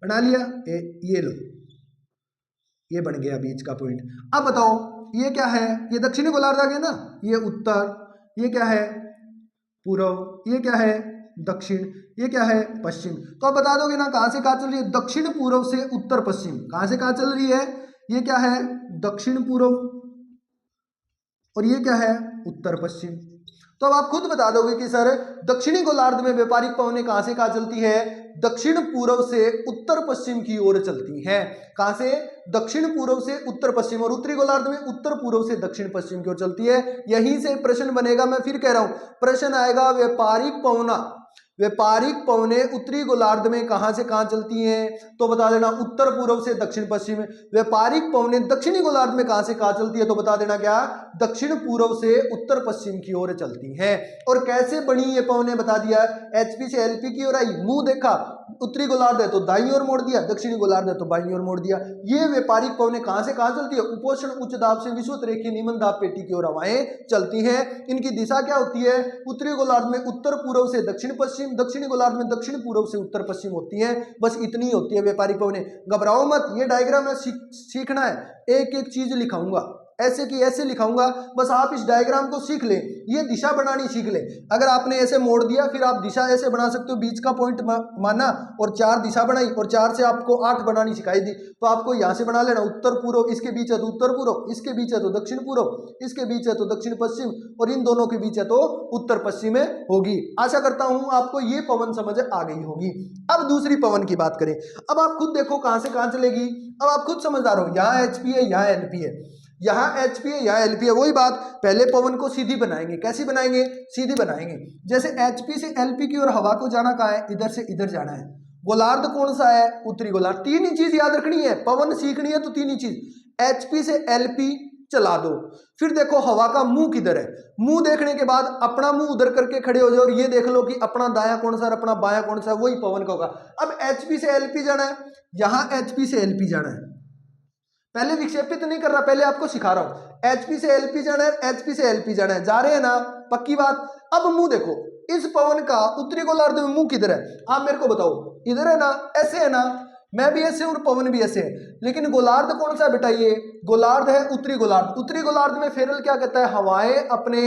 बना लिया, ये लो, ये बन गया बीच का पॉइंट। अब बताओ ये क्या है? ये दक्षिणी गोलार्ध आ गया ना, ये उत्तर, ये क्या है? पूर्व, ये क्या है? दक्षिण, ये क्या है? पश्चिम। तो आप बता दोगे ना कहां से कहां चल रही है? दक्षिण पूर्व से उत्तर पश्चिम। कहां से कहां चल रही है? ये क्या है? दक्षिण पूर्व, और ये क्या है? उत्तर पश्चिम। तो अब आप खुद बता दोगे कि सर दक्षिणी गोलार्ध में व्यापारिक पवनें कहां से कहां चलती है? दक्षिण पूर्व से उत्तर पश्चिम की ओर चलती हैं। कहां से? दक्षिण पूर्व से उत्तर पश्चिम। और उत्तरी गोलार्ध में उत्तर पूर्व से दक्षिण पश्चिम की ओर चलती है। यहीं से प्रश्न बनेगा, मैं फिर कह रहा हूं, प्रश्न आएगा व्यापारिक पवनें उत्तरी गोलार्ध में कहां से कहां चलती हैं? तो बता देना उत्तर पूर्व से दक्षिण पश्चिम। व्यापारिक पवनें दक्षिणी गोलार्ध में कहां से कहां चलती है? तो बता देना क्या? दक्षिण पूर्व से उत्तर पश्चिम की ओर चलती हैं। और कैसे बनी ये पवनें बता दिया, एचपी से एलपी की ओर आई, मुंह देखा, उत्तरी गोलार्ध है तो दाईं ओर मोड़ दिया, दक्षिणी गोलार्ध है तो बाईं ओर मोड़ दिया। ये व्यापारिक पवनें कहां से कहां चलती है? उपोषण उच्च दाब से विषुवत रेखीय निम्न दाब पेटी की ओर हवाएं चलती हैं। इनकी दिशा क्या होती है? उत्तरी गोलार्ध में उत्तर पूर्व से दक्षिण पश्चिम, दक्षिणी गोलार्ध में दक्षिण पूर्व से उत्तर पश्चिम होती हैं। बस इतनी होती है व्यापारिक पवनें। घबराओ मत, ये डायग्राम है, सीखना है, एक एक चीज लिखाऊंगा, ऐसे की ऐसे लिखाऊंगा, बस आप इस डायग्राम को सीख लें, ये दिशा बनानी सीख लें। अगर आपने ऐसे मोड़ दिया, फिर आप दिशा ऐसे बना सकते हो, बीच का पॉइंट माना और 4 दिशा बनाई, और 4 से आपको 8 बनानी सिखाई दी। तो आपको यहां से बना लेना उत्तर पूर्व, इसके बीच है तो उत्तर पूर्व, इसके बीच है तो दक्षिण पूर्व, इसके बीच है तो दक्षिण पश्चिम, और इन दोनों के बीच है तो उत्तर पश्चिम में होगी। आशा करता हूं आपको ये पवन समझ आ गई होगी। अब दूसरी पवन की बात करें। अब आप खुद देखो कहां से कहां चलेगी। अब आप खुद समझदार हो, यहाँ एचपी है, यहाँ एलपी है, यहाँ एचपी है, यहाँ एलपी है। वही बात, पहले पवन को सीधी बनाएंगे। कैसी बनाएंगे? सीधी बनाएंगे। जैसे एचपी से एलपी की ओर हवा को जाना कहाँ है? इधर से इधर जाना है। गोलार्ध कौन सा है? उत्तरी गोलार्ध। 3 ही चीज याद रखनी है, पवन सीखनी है तो 3 ही चीज, एचपी से एलपी चला दो। फिर देखो हवा का मुंह किधर है। मुंह देखने के बाद अपना मुंह उधर करके खड़े हो जाओ और ये देख लो कि अपना दायां कौन सा है, अपना बायां कौन सा है, वही पवन का होगा। अब एचपी से एलपी जाना है, यहां एचपी से एलपी जाना है। पहले विक्षेपित नहीं कर रहा, पहले आपको सिखा रहा हूं। एचपी से एलपी जाना है, एचपी से एलपी जाना है, जा रहे हैं ना, पक्की बात। अब मुंह देखो, इस पवन का उत्तरी गोलार्ध में मुंह किधर है? आप मेरे को बताओ, इधर है ना, ऐसे है ना, मैं भी ऐसे और पवन भी ऐसे है। लेकिन गोलार्ध कौन सा है बेटा? ये गोलार्ध है उत्तरी गोलार्ध। उत्तरी गोलार्ध में फेरल क्या कहता है? हवाएं अपने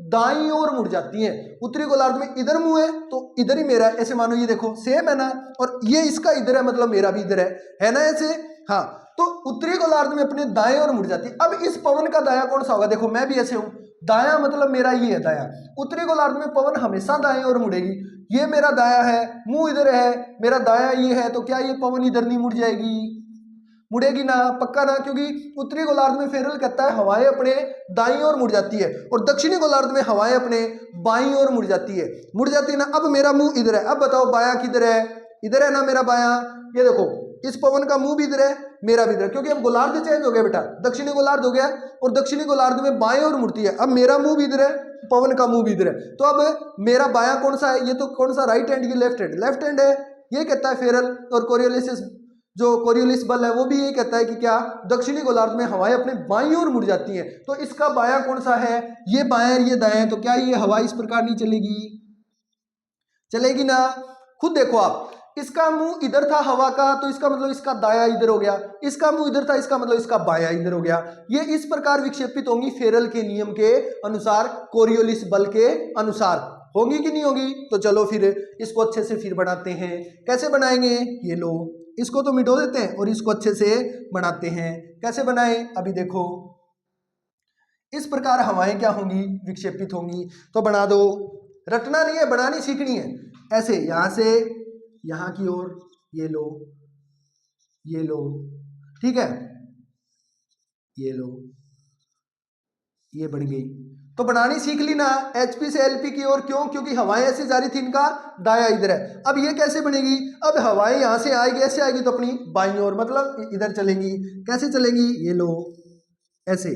दाईं ओर मुड़ जाती हैं। उत्तरी गोलार्ध में इधर मुंह है तो इधर ही मेरा है, ऐसे मानो ये देखो सेम है ना, और ये इसका इधर है मतलब मेरा भी इधर है ना ऐसे। हाँ, तो उत्तरी गोलार्ध में अपने दाएं ओर मुड़ जाती है। अब इस पवन का दाया कौन सा होगा, देखो मैं भी ऐसे हूं, दाया मतलब मेरा ये है दाया। उत्तरी गोलार्ध में पवन हमेशा दाएं ओर मुड़ेगी, ये मेरा दाया है, मुंह इधर है, मेरा दाया ये है, तो क्या ये पवन इधर नहीं मुड़ जाएगी, मुड़ेगी ना, पक्का ना, क्योंकि उत्तरी गोलार्ध में फेरल कहता है हवाएं अपने दाईं ओर मुड़ जाती है, और दक्षिणी गोलार्ध में हवाएं अपने बाईं ओर मुड़ जाती है ना। अब मेरा मुंह इधर है, अब बताओ बायां किधर है, इधर है ना मेरा बायां, ये देखो इस पवन का मुंह भी इधर है, मेरा भी इधर है, क्योंकि अब गोलार्ध चेंज हो गया बेटा, दक्षिणी गोलार्ध हो गया, और दक्षिणी गोलार्ध में बाएं ओर मुड़ती है। अब मेरा मुंह भी इधर है, पवन का मुंह भी इधर है, तो अब मेरा बायां कौन सा है, ये तो कौन सा राइट हैंड, ये लेफ्ट हैंड है, ये कहता है फेरल। और कोरियोलिस जो कोरियोलिस बल है वो भी ये कहता है कि क्या दक्षिणी गोलार्ध में हवाएं अपने बाईं ओर मुड़ जाती हैं, तो इसका बायां कौन सा है, ये बायां ये दायां, तो क्या ये हवा इस प्रकार नहीं चलेगी, चलेगी ना। खुद देखो आप, इसका मुंह इधर था हवा का, तो इसका मतलब इसका दाया इधर हो गया, इसका मुंह इधर था, इसका मतलब इसका बाया इधर हो गया। ये इस प्रकार विक्षेपित होंगी फेरल के नियम के अनुसार, कोरियोलिस बल के अनुसार, होगी कि नहीं होगी। तो चलो फिर इसको अच्छे से फिर बनाते हैं, कैसे बनाएंगे, ये लो इसको तो मिटो देते हैं और इसको अच्छे से बनाते हैं। कैसे बनाएं, अभी देखो इस प्रकार हवाएं क्या होंगी, विक्षेपित होंगी। तो बना दो, रटना नहीं है, बनानी सीखनी है। ऐसे यहां से यहां की ओर, ये लो, ये लो, ठीक है, ये लो, ये बन गई। तो बनानी सीख ली ना, HP से LP की ओर, क्यों, क्योंकि हवाएं ऐसे जा रही थी, इनका दाया इधर है। अब ये कैसे बनेगी, अब हवाएं यहां से आएगी, ऐसे आएगी तो अपनी बाईं ओर मतलब इधर चलेंगी। कैसे चलेंगी, ये लो ऐसे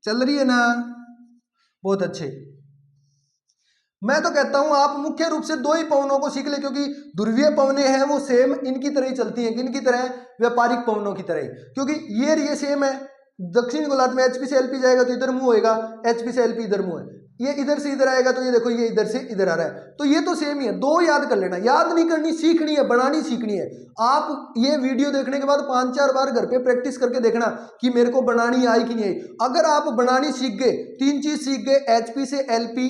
चल रही है ना, बहुत अच्छे। मैं तो कहता हूं आप मुख्य रूप से दो ही पवनों को सीख ले, क्योंकि ध्रुवीय पवनें हैं वो सेम इनकी तरह ही चलती हैं, किनकी तरह, व्यापारिक पवनों की तरह, क्योंकि ये सेम है। दक्षिणी गोलार्ध में HP से LP जाएगा तो इधर मुंह होएगा, HP से LP इधर मुंह है, ये इधर से इधर आएगा तो ये देखो ये इधर से इधर आ रहा है, तो ये तो सेम ही है। दो याद कर लेना, याद नहीं करनी, सीखनी है, बनानी सीखनी है। आप ये वीडियो देखने के बाद 5-4 बार घर पे प्रैक्टिस करके देखना कि मेरे को बनानी आई कि नहीं आई। अगर आप बनानी सीख गए, 3 चीज सीख गए, HP से LP,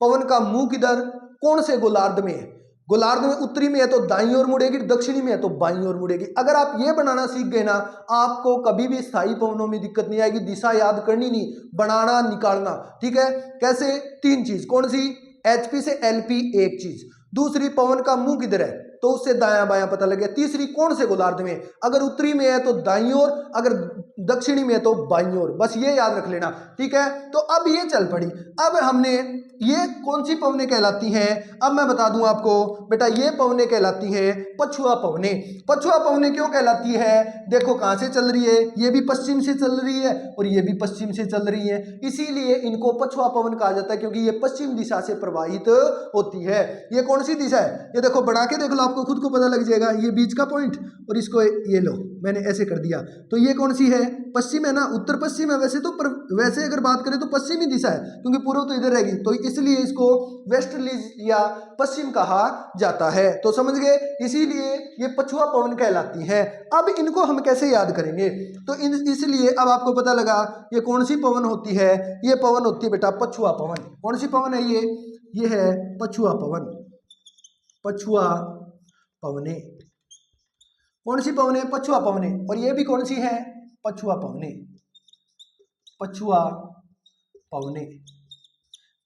पवन का मुंह किधर, कौन से गोलार्ध में है, गोलार्ध में उत्तरी में है तो दाईं ओर मुड़ेगी, दक्षिणी में है तो बाईं ओर मुड़ेगी। अगर आप ये बनाना सीख गए ना, आपको कभी भी स्थायी पवनों में दिक्कत नहीं आएगी। दिशा याद करनी नहीं, बनाना निकालना, ठीक है। कैसे, 3 चीज, कौन सी, HP से LP एक चीज, दूसरी पवन का मुंह किधर है तो उससे दायां बायां पता लग गया, तीसरी कौन से गोलार्ध में, अगर उत्तरी में है तो दाईं ओर, अगर दक्षिणी में है तो बाईं ओर, बस ये याद रख लेना, ठीक है। तो अब ये चल पड़ी, अब हमने ये कौन सी पवनें कहलाती हैं, अब मैं बता दूं आपको बेटा, ये पवनें कहलाती हैं पछुआ पवनें। पछुआ पवनें क्यों कहलाती है, देखो कहां से चल रही है, ये भी पश्चिम से चल रही है और ये भी पश्चिम से चल रही है, इसीलिए इनको पछुआ पवन कहा जाता है, क्योंकि ये पश्चिम दिशा से प्रवाहित होती है। ये कौन सी दिशा है, ये देखो बना के देख लो, आपको खुद को पता लग जाएगा। ये बीच का पॉइंट और इसको ये लो, मैंने ऐसे कर दिया, तो ये कौन सी है, पश्चिम है ना, उत्तर पश्चिम है वैसे तो, पर वैसे अगर बात करें तो पश्चिमी दिशा है, क्योंकि पूर्व तो इधर रहेगी, तो इसलिए इसको वेस्टर्ली या पश्चिम कहा जाता है। तो समझ गए, इसीलिए ये पछुआ पवन कहलाती है। अब इनको हम कैसे याद करेंगे, तो इसलिए अब आपको पता लगा ये कौन सी पवन होती है, ये पवन होती है बेटा पछुआ पवन। कौन सी पवन है ये है पछुआ पवन, पछुआ पवने। कौन सी पवने, पछुआ पवने, और ये भी कौन सी है, पछुआ पवने, पछुआ पवने।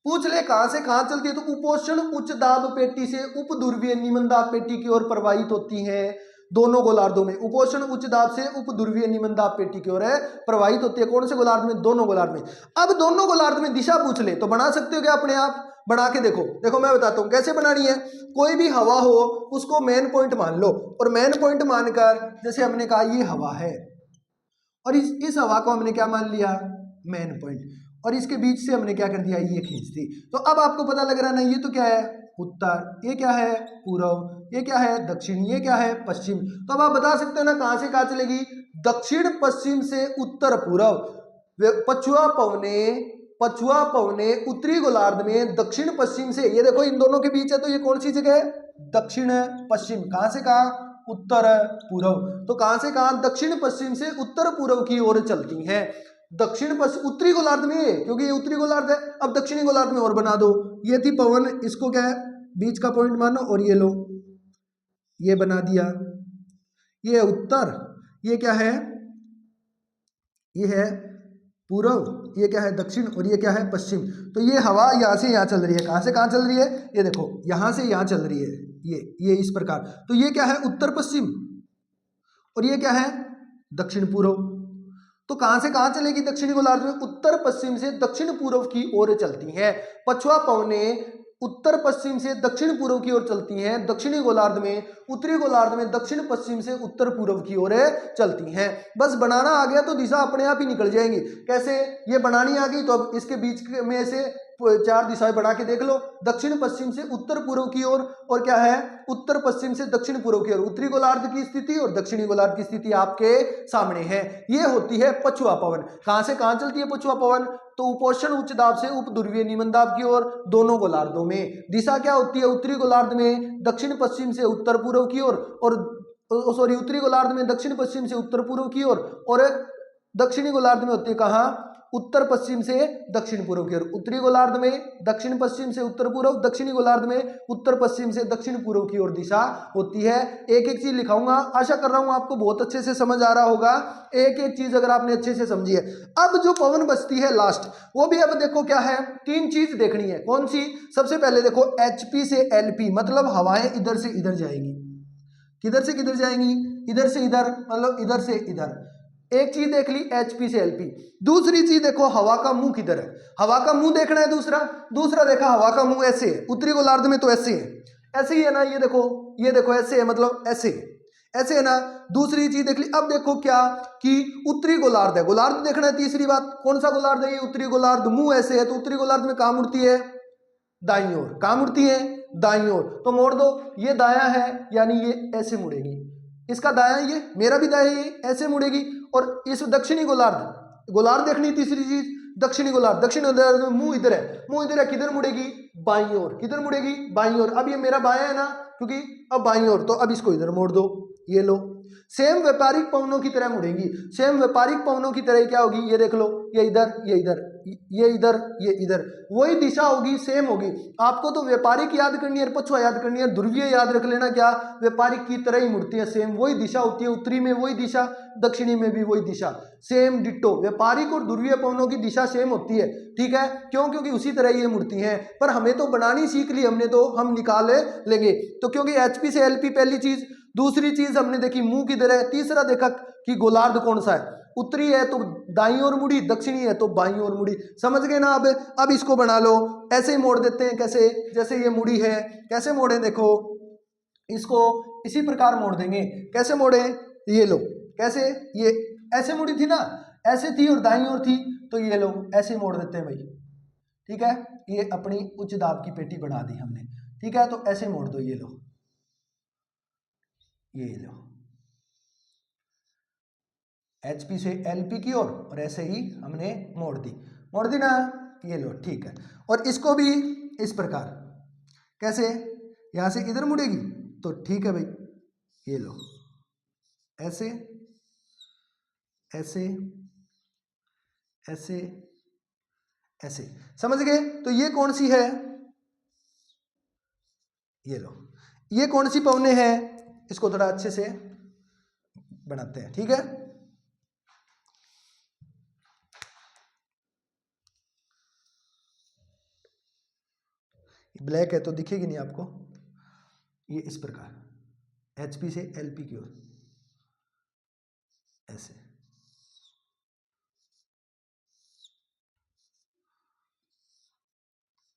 पूछ ले कहां से कहां चलती है, तो उपोषण उच्च दाब पेटी से उप ध्रुवीय निम्न दाब पेटी की ओर प्रवाहित होती है। दोनों गोलार्धों में उपोषण उच्च दाब से उप ध्रुवीय निम्न दाब पेटी की ओर प्रवाहित होती है। कौन से गोलार्ध में, दोनों गोलार्ध में। अब दोनों गोलार्ध में दिशा पूछ ले तो बना सकते हो क्या अपने आप, बना के देखो। देखो मैं बताता हूं कैसे बनानी है। कोई भी हवा हो उसको मेन पॉइंट मान लो, और मेन पॉइंट मानकर जैसे हमने कहा ये हवा है, और इस हवा को हमने क्या मान लिया, मेन पॉइंट, और इसके बीच से हमने क्या कर दिया, ये खींच दी। तो अब आपको पता लग रहा है ना, ये तो क्या है उत्तर, ये क्या है पूर्व, ये क्या है दक्षिण, ये क्या है पश्चिम। तो अब आप बता सकते हो ना कहां से कहां चलेगी, दक्षिण पश्चिम से उत्तर पूर्व। पछुआ पवने उत्तरी गोलार्ध में दक्षिण पश्चिम से, ये देखो इन दोनों के बीच है, तो ये कौन सी जगह है, दक्षिण पश्चिम। कहां से कहां, उत्तर पूर्व। तो कहां से कहां, दक्षिण पश्चिम से उत्तर पूर्व की ओर चलती हैं। दक्षिण पश्चिम उत्तरी गोलार्ध में है, क्योंकि ये उत्तरी गोलार्ध है। अब दक्षिणी गोलार्ध में और बना दो, ये थी पवन, इसको क्या है बीच का पॉइंट मानो, और ये लो ये बना दिया, ये है उत्तर, ये क्या है, ये है पूर्व, ये क्या है दक्षिण, और ये क्या है पश्चिम। तो ये हवा यहाँ से यहाँ चल रही है, कहाँ से कहाँ चल रही है, ये देखो यहाँ से यहाँ चल रही है, ये इस प्रकार। तो ये क्या है उत्तर पश्चिम, और ये क्या है दक्षिण पूर्व। तो कहाँ से कहाँ चलेगी दक्षिणी गोलार्ध में, उत्तर पश्चिम से दक्षिण पूर्व की ओर चलती हैं। पछुआ पवनें उत्तर पश्चिम से दक्षिण पूर्व की ओर चलती हैं, दक्षिणी गोलार्ध में, उत्तरी गोलार्ध में दक्षिण पश्चिम से उत्तर पूर्व की ओर चलती हैं। बस बनाना आ गया तो दिशा अपने आप ही निकल जाएंगी। कैसे, ये बनानी आ गई तो अब इसके बीच में से 4 दिशाएं बना के देख लो, दक्षिण पश्चिम से उत्तर पूर्व की ओर, और क्या है उत्तर पश्चिम से दक्षिण पूर्व की ओर। उत्तरी गोलार्ध की स्थिति और दक्षिणी गोलार्ध की स्थिति आपके सामने है। ये होती है पछुआ पवन। कहां से कहां चलती है पछुआ पवन, तो उपोष्ण उच्च दाब से उप ध्रुवीय निम्न दाब की ओर, दोनों गोलार्धों में। दिशा क्या होती है, उत्तरी गोलार्ध में दक्षिण पश्चिम से उत्तर पूर्व की ओर, और सॉरी उत्तरी गोलार्ध में दक्षिण पश्चिम से उत्तर पूर्व की ओर, और दक्षिणी गोलार्ध में होती है कहां, उत्तर पश्चिम से दक्षिण पूर्व की ओर। उत्तरी गोलार्ध में दक्षिण पश्चिम से उत्तर पूर्व, दक्षिणी गोलार्ध में उत्तर पश्चिम से दक्षिण पूर्व की ओर दिशा होती है। एक एक चीज लिखाऊंगा, आशा कर रहा हूं आपको बहुत अच्छे से समझ आ रहा होगा, एक एक चीज अगर आपने अच्छे से समझी है। अब जो पवन बचती है लास्ट, वो भी अब देखो क्या है, 3 चीज देखनी है। कौन सी, सबसे पहले देखो HP से LP, मतलब हवाएं इधर से इधर जाएंगी। किधर से किधर जाएंगी, इधर से इधर, मतलब इधर से इधर। एक चीज देख ली HP से LP। दूसरी चीज देखो हवा का मुंह किधर है, हवा का मुंह देखना है। दूसरा देखा हवा का मुंह ऐसे है, उत्तरी गोलार्ध में तो ऐसे है, ऐसे ही है ना, ये देखो ऐसे है, मतलब ऐसे है ना। दूसरी चीज देख ली। अब देखो क्या कि उत्तरी गोलार्ध है, गोलार्ध देखना है। तीसरी बात, कौन सा गोलार्ध है, ये उत्तरी गोलार्ध, मुंह ऐसे है, तो उत्तरी गोलार्ध में कहां मुड़ती है, दाईं ओर। कहां मुड़ती है, दाईं ओर। तो मोड़ दो, ये दायां है यानी ये ऐसे मुड़ेगी, इसका दायां ये, मेरा भी दायां ये ऐसे मुड़ेगी। और इस दक्षिणी गोलार्ध देखनी। तीसरी चीज दक्षिणी गोलार्ध में मुंह इधर है, किधर मुड़ेगी, बाईं ओर। किधर मुड़ेगी, बाईं ओर। अब ये मेरा बायां है ना, क्योंकि अब बाईं ओर, तो अब इसको इधर मोड़ दो, ये लो। सेम व्यापारिक पवनों की तरह मुड़ेंगी, सेम व्यापारिक पवनों की तरह क्या होगी, ये देख लो, ये इधर, ये इधर, ये इधर, ये इधर, वही दिशा होगी, सेम होगी। आपको तो व्यापारिक याद करनी है, पछुआ याद करनी है, ध्रुवीय याद रख लेना, क्या व्यापारिक की तरह ही मुड़ती है, सेम वही दिशा होती है। उत्तरी में वही दिशा, दक्षिणी में भी वही दिशा, सेम डिट्टो। व्यापारिक और ध्रुवीय पवनों की दिशा सेम होती है, ठीक है, क्यों, क्योंकि उसी तरह ये मुड़ती हैं। पर हमें तो बनानी सीख ली हमने, तो हम निकाल लेंगे। तो क्योंकि HP से LP पहली चीज, दूसरी चीज हमने देखी मुंह किधर है, तीसरा देखा कि गोलार्ध कौन सा है, उत्तरी है तो दाईं ओर मुड़ी, दक्षिणी है तो बाईं ओर मुड़ी। समझ गए ना। अब इसको बना लो, ऐसे ही मोड़ देते हैं। कैसे, जैसे ये मुड़ी है, कैसे मोड़े, देखो इसको इसी प्रकार मोड़ देंगे। कैसे मोड़े, ये लो, कैसे, ये ऐसे मुड़ी थी ना, ऐसे थी और दाईं ओर थी, तो ये लो ऐसे मोड़ देते हैं भाई, ठीक है। ये अपनी उच्च दाब की पेटी बना दी हमने, ठीक है। तो ऐसे मोड़ दो, ये लो, ये लो, HP से LP की ओर, और ऐसे ही हमने मोड़ दी ना, ये लो, ठीक है। और इसको भी इस प्रकार, कैसे, यहां से इधर मुड़ेगी, तो ठीक है भाई, ये लो, ऐसे ऐसे ऐसे ऐसे, समझ गए। तो ये कौन सी है, ये लो, ये कौन सी पवने हैं, इसको थोड़ा अच्छे से बनाते हैं, ठीक है। ब्लैक है तो दिखेगी नहीं आपको। ये इस प्रकार HP से LP की ओर, ऐसे।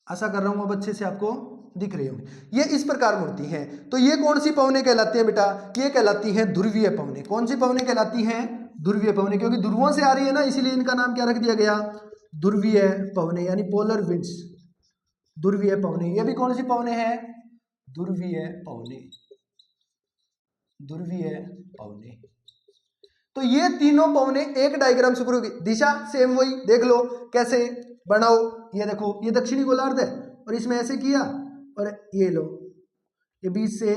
आशा कर रहा हूं अब अच्छे से आपको दिख रही होंगी। ये इस प्रकार मुड़ती हैं। तो ये कौन सी पवने कहलाती है बेटा, ये कहलाती हैं ध्रुवीय पवने। कौन सी पवने कहलाती हैं, ध्रुवीय पवने, क्योंकि ध्रुवों से आ रही है ना, इसीलिए इनका नाम क्या रख दिया गया, ध्रुवीय पवने, यानी पोलर विंड्स, ध्रुवीय पवने। ये भी कौन सी पवने हैं, ध्रुवीय पवने, ध्रुवीय पवने। तो ये तीनों पवने एक डायग्राम से पूरी, दिशा सेम वही, देख लो कैसे बनाओ। ये देखो, ये दक्षिणी गोलार्ध है और इसमें ऐसे किया, और ये लो, ये बीच से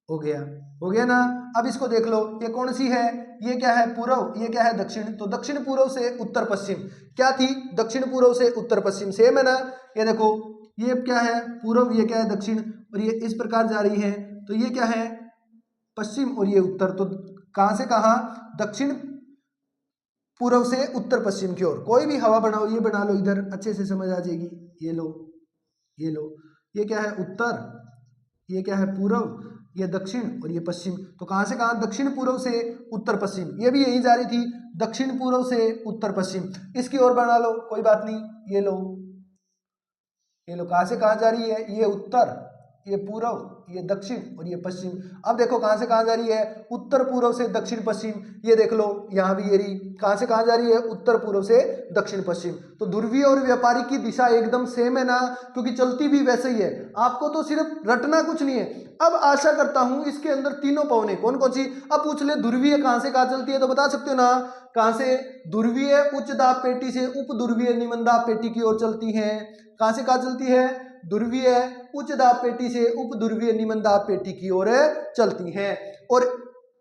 हो गया ना। अब इसको देख लो, ये कौन सी है, ये क्या है पूर्व, ये क्या है दक्षिण, तो दक्षिण पूर्व से उत्तर पश्चिम क्या थी, दक्षिण पूर्व से उत्तर पश्चिम सेम है ना। ये देखो ये क्या है पूर्व, ये क्या है दक्षिण, और ये इस प्रकार जा रही है, तो ये क्या है पश्चिम और ये उत्तर, तो कहां से कहां, दक्षिण पूर्व से उत्तर पश्चिम की ओर। कोई भी हवा बनाओ, ये बना लो इधर, अच्छे से समझ आ जाएगी। ये लो, ये लो, ये क्या है उत्तर, ये क्या है पूर्व, ये दक्षिण और ये पश्चिम, तो कहां से कहां, दक्षिण पूर्व से उत्तर पश्चिम, ये भी यही जा रही थी दक्षिण पूर्व से उत्तर पश्चिम, इसकी ओर बना लो कोई बात नहीं। ये लो, ये लो, कहां से कहां जा रही है, ये उत्तर, ये पूर्व, ये दक्षिण और ये पश्चिम। अब देखो कहां से कहां जा रही है, उत्तर पूर्व से दक्षिण पश्चिम, ये देख लो यहां भी ये रही, कहां से कहां जा रही है, उत्तर पूर्व से दक्षिण पश्चिम। तो ध्रुवीय और व्यापारिक की दिशा एकदम सेम है ना, क्योंकि चलती भी वैसे ही है, आपको तो सिर्फ रटना कुछ नहीं है। अब आशा करता हूं इसके अंदर तीनों पवने कौन कौन सी, अब पूछ ले ध्रुवीय कहां से कहां चलती है, तो बता सकते हो ना, कहां से, ध्रुवीय उच्च दाब पेटी से उप ध्रुवीय निम्न दाब पेटी की ओर चलती है। कहां से कहां चलती है, ध्रुवीय उच्च दाब पेटी से उप ध्रुवीय निम्न दाब पेटी की ओर चलती हैं। और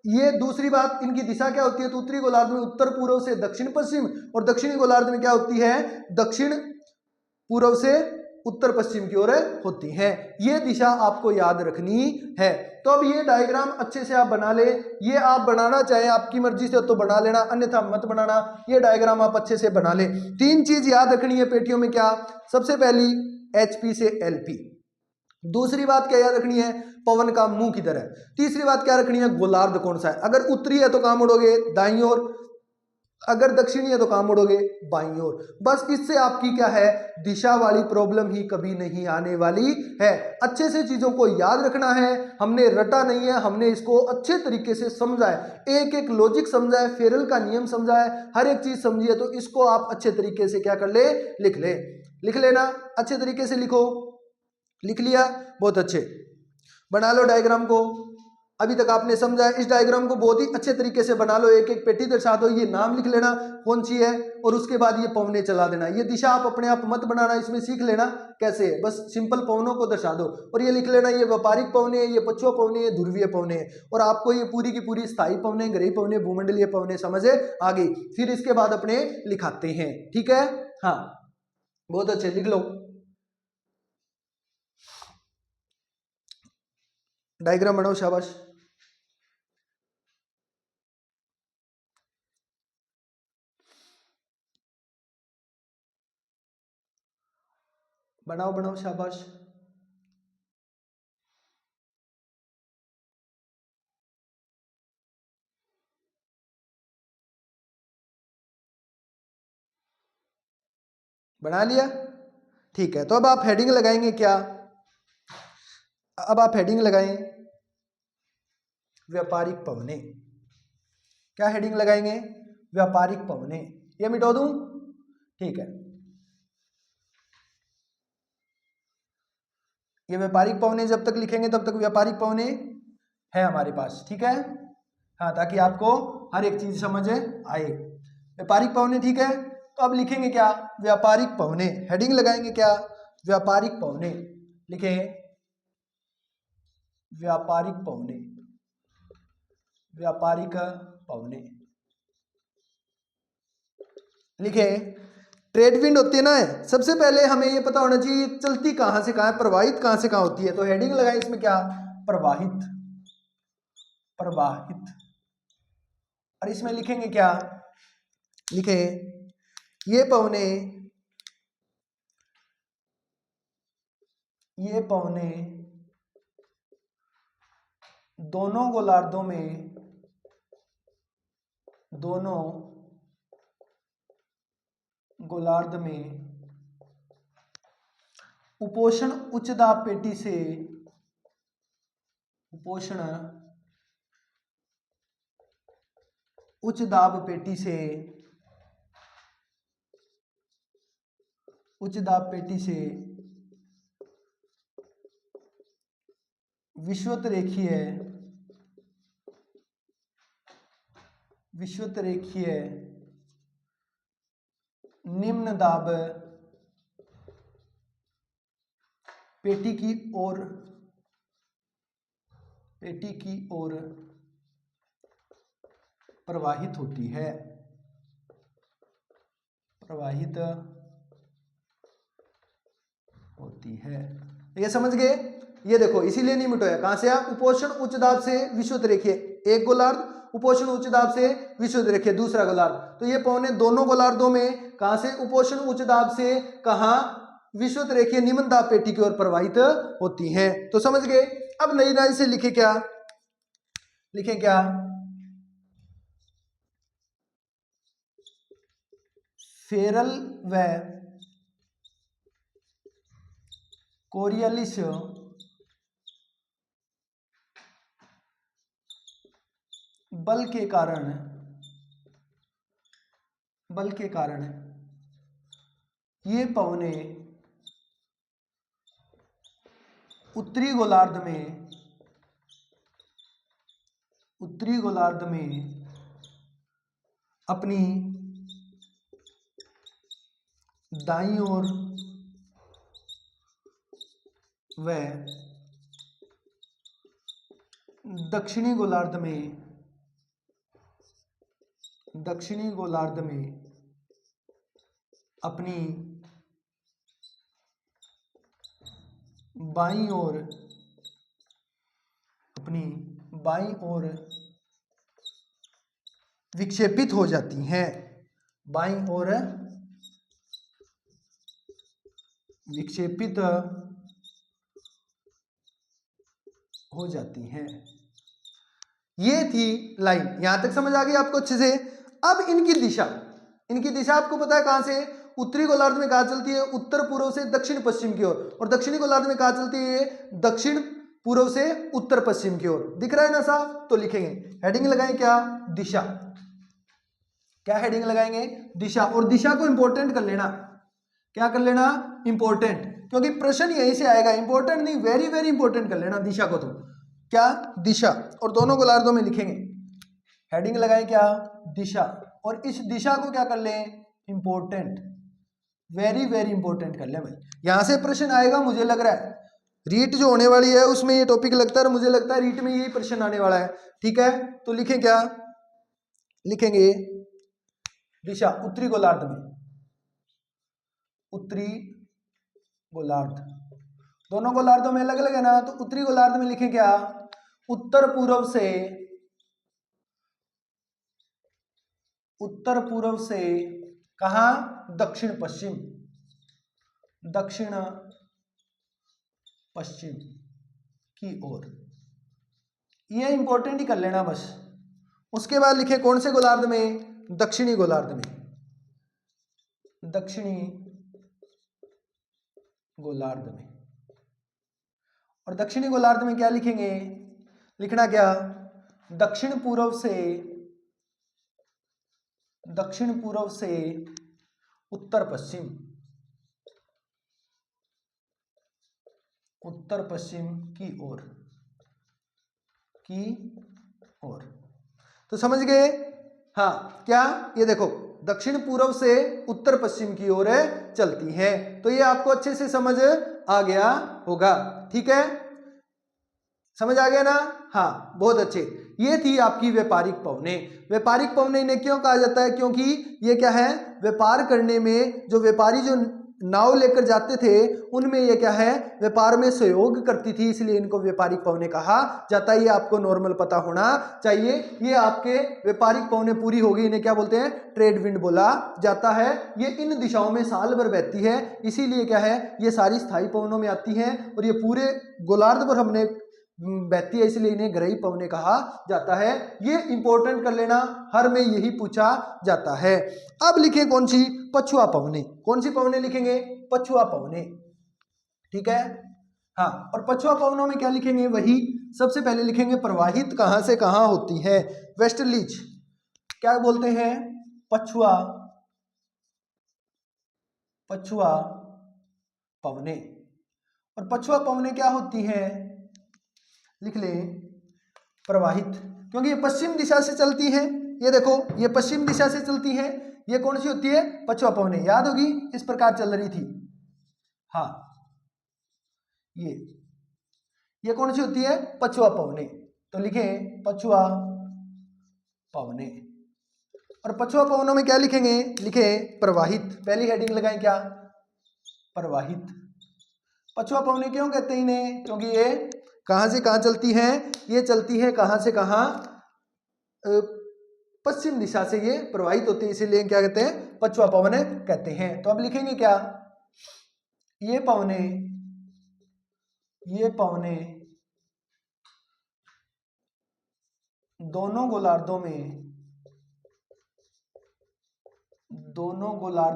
ये दूसरी बात, इनकी दिशा क्या होती है, तो उत्तरी गोलार्ध में उत्तर पूर्व से दक्षिण पश्चिम, और दक्षिणी गोलार्ध में क्या होती है, दक्षिण पूर्व से उत्तर पश्चिम की ओर होती है। ये दिशा आपको याद रखनी है। तो अब ये डायग्राम अच्छे से आप बना ले, ये आप बनाना चाहे आपकी मर्जी से तो बना लेना, अन्यथा मत बनाना। ये डायग्राम आप अच्छे से बना ले। तीन चीज याद रखनी है पेटियों में, क्या, सबसे पहली HP से LP, दूसरी बात क्या याद रखनी है, पवन का मुंह किधर है, तीसरी बात क्या रखनी है, गोलार्ध कौन सा है। अगर उत्तरी है तो कहां मुड़ोगे, दाईं ओर, अगर दक्षिणी है तो कहां मुड़ोगे, बाईं ओर। बस इससे आपकी क्या है, दिशा वाली प्रॉब्लम ही कभी नहीं आने वाली है। अच्छे से चीजों को याद रखना है, हमने रटा नहीं है, हमने इसको अच्छे तरीके से समझा है, एक एक लॉजिक समझा है, फेरल का नियम समझा है, हर एक चीज समझी है, तो इसको आप अच्छे तरीके से क्या कर ले, लिख ले, लिख लेना, अच्छे तरीके से लिखो। लिख लिया, बहुत अच्छे, बना लो डायग्राम को। अभी तक आपने समझा है, इस डायग्राम को बहुत ही अच्छे तरीके से बना लो, एक एक पेटी दर्शा दो, ये नाम लिख लेना कौन सी है, और उसके बाद ये पवने चला देना। ये दिशा आप अपने आप मत बनाना, इसमें सीख लेना कैसे है, बस सिंपल पवनों को दर्शा दो, और ये लिख लेना ये व्यापारिक पवने है, ये पछुआ पवने है, ध्रुवीय पवने है, और आपको ये पूरी की पूरी स्थायी पवने, ग्रही पवने, भूमंडलीय पवने समझ आ गई। फिर इसके बाद अपने लिखाते हैं, ठीक है, हाँ बहुत अच्छे, लिख लो डायग्राम बनाओ, शाबाश। बनाओ बनाओ, शाबाश। बना लिया, ठीक है। तो अब आप हेडिंग लगाएंगे क्या, अब आप हेडिंग लगाएं व्यापारिक पवने, क्या हेडिंग लगाएंगे, व्यापारिक पवने, ये मिटा दूं, ठीक है। ये व्यापारिक पवने जब तक लिखेंगे तब तक व्यापारिक पवने है हमारे पास, ठीक है, हाँ, ताकि आपको हर एक चीज समझ आए। व्यापारिक पवने, ठीक है। तो अब लिखेंगे क्या, व्यापारिक पवने, हेडिंग लगाएंगे क्या, व्यापारिक पवने, लिखें व्यापारिक पवने, व्यापारिक पवने, लिखे। ट्रेड विंड होती है ना, सबसे पहले हमें ये पता होना चाहिए चलती कहां से कहां है, प्रवाहित कहां से कहां होती है, तो हेडिंग लगाए इसमें क्या, प्रवाहित, प्रवाहित, और इसमें लिखेंगे क्या, लिखे ये पवने, ये पवने दोनों गोलार्धों में, दोनों गोलार्ध में उपोषण उच्च दाब पेटी से, उपोषण उच्च दाब पेटी से, उच्च दाब पेटी से विषुवत रेखीय, विषुवत रेखीय निम्न दाब पेटी की ओर, पेटी की ओर प्रवाहित होती है, प्रवाहित होती है। ये समझ गए? ये देखो इसीलिए नहीं मिटाया। कहां से? आप उपोषण उच्च दाब से विशुद्ध रेखीय, एक गोलार्ध, उपोषण उच्च दाब से विशुद्ध रेखीय दूसरा गोलार्ध। तो ये पौने दोनों गोलार्धों में कहां से उपोषण उच्च दाब से कहां विशुद्ध रेखीय निम्न दाब पेटी की ओर प्रवाहित होती हैं। तो समझ गए? अब नई राय से लिखे क्या? लिखे क्या? फेरल व कोरियलिस बल के कारण ये पवने उत्तरी गोलार्ध में अपनी दाईं ओर व दक्षिणी गोलार्ध में अपनी बाईं ओर विक्षेपित हो जाती हैं, बाईं ओर विक्षेपित हो जाती हैं। ये थी लाइन। यहां तक समझ आ गई आपको अच्छे से? अब इनकी दिशा आपको पता है कहां से? उत्तरी गोलार्ध में कहां चलती है? उत्तर पूर्व से दक्षिण पश्चिम की ओर। और दक्षिणी गोलार्ध में कहां चलती है? दक्षिण पूर्व से उत्तर पश्चिम की ओर। दिख रहा है ना साफ? तो लिखेंगे, हेडिंग लगाएं क्या? दिशा। क्या हेडिंग लगाएंगे? दिशा। और दिशा को इंपॉर्टेंट कर लेना। क्या कर लेना? इंपॉर्टेंट, क्योंकि प्रश्न यहीं से आएगा। इंपॉर्टेंट नहीं, वेरी वेरी इंपॉर्टेंट कर लेना दिशा को। तो क्या? दिशा। और दोनों गोलार्धों में लिखेंगे, हेडिंग लगाएं क्या? दिशा। और इस दिशा को क्या कर लें? इंपॉर्टेंट, वेरी वेरी इंपॉर्टेंट कर लें भाई। यहां से प्रश्न आएगा, मुझे लग रहा है रीट जो होने वाली है उसमें ये टॉपिक लगता है, और मुझे लगता है रीट में यही प्रश्न आने वाला है। ठीक है, तो लिखें क्या? लिखेंगे दिशा उत्तरी गोलार्ध में, उत्तरी गोलार्ध। दोनों गोलार्धों में अलग अलग है ना, तो उत्तरी गोलार्ध में लिखें क्या? उत्तर पूर्व से कहां? दक्षिण पश्चिम की ओर। ये इंपॉर्टेंट ही कर लेना बस। उसके बाद लिखे कौन से गोलार्ध में? दक्षिणी गोलार्ध में, दक्षिणी गोलार्ध में। और दक्षिणी गोलार्ध में क्या लिखेंगे? लिखना क्या? दक्षिण पूर्व से उत्तर पश्चिम की ओर। तो समझ गए? हाँ, क्या? ये देखो दक्षिण पूर्व से उत्तर पश्चिम की ओर चलती है। तो ये आपको अच्छे से समझ आ गया होगा। ठीक है, समझ आ गया ना? हाँ, बहुत अच्छे। ये थी आपकी व्यापारिक पवने। व्यापारिक पवने इन्हें क्यों कहा जाता है? क्योंकि ये क्या है? व्यापार करने में जो व्यापारी जो नाव लेकर जाते थे उनमें ये क्या है? व्यापार में सहयोग करती थी, इसलिए इनको व्यापारिक पवने कहा जाता है। ये आपको नॉर्मल पता होना चाहिए। ये आपके व्यापारिक पवने पूरी होगी, इन्हें क्या बोलते हैं? ट्रेड विंड बोला जाता है। ये इन दिशाओं में साल भर बहती है, इसीलिए क्या है? ये सारी स्थायी पवनों में आती हैं, और ये पूरे गोलार्ध पर हमने बहती है, इसलिए इन्हें ग्रही पवने कहा जाता है। ये इंपॉर्टेंट कर लेना, हर में यही पूछा जाता है। अब लिखें कौन सी? पछुआ पवने। कौन सी पवने लिखेंगे? पछुआ पवने। ठीक है, हाँ। और पछुआ पवनों में क्या लिखेंगे? वही सबसे पहले लिखेंगे प्रवाहित कहां से कहां होती है? वेस्टर्लीज क्या बोलते हैं? पछुआ पवने। और पछुआ पवने क्या होती है? लिख ले प्रवाहित, क्योंकि ये पश्चिम दिशा से चलती है। ये देखो, ये पश्चिम दिशा से चलती है। ये कौन सी होती है? पछुआ पवने। याद होगी, इस प्रकार चल रही थी। हाँ, ये कौन सी होती है? पछुआ पवने। तो लिखें पछुआ पवने। और पछुआ पवनों में क्या लिखेंगे, लिखे प्रवाहित। पहली हेडिंग लगाएं क्या, प्रवाहित। पछुआ पवनें क्यों कहते हैं इन्हें, क्योंकि ये कहां से कहां चलती हैं, ये चलती है कहां से कहां, पश्चिम दिशा से ये प्रवाहित होती है, इसीलिए क्या कहते हैं, पछुआ पवनें कहते हैं। तो अब लिखेंगे क्या, ये पवनें दोनों गोलार्ध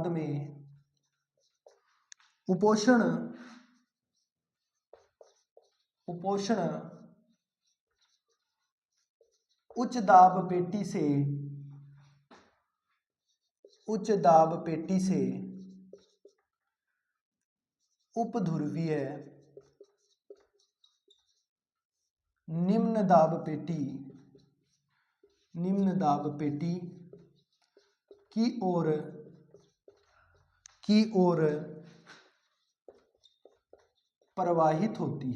में उपोषण उच्च दाब पेटी से उपध्रुवीय निम्न दाब पेटी की ओर प्रवाहित होती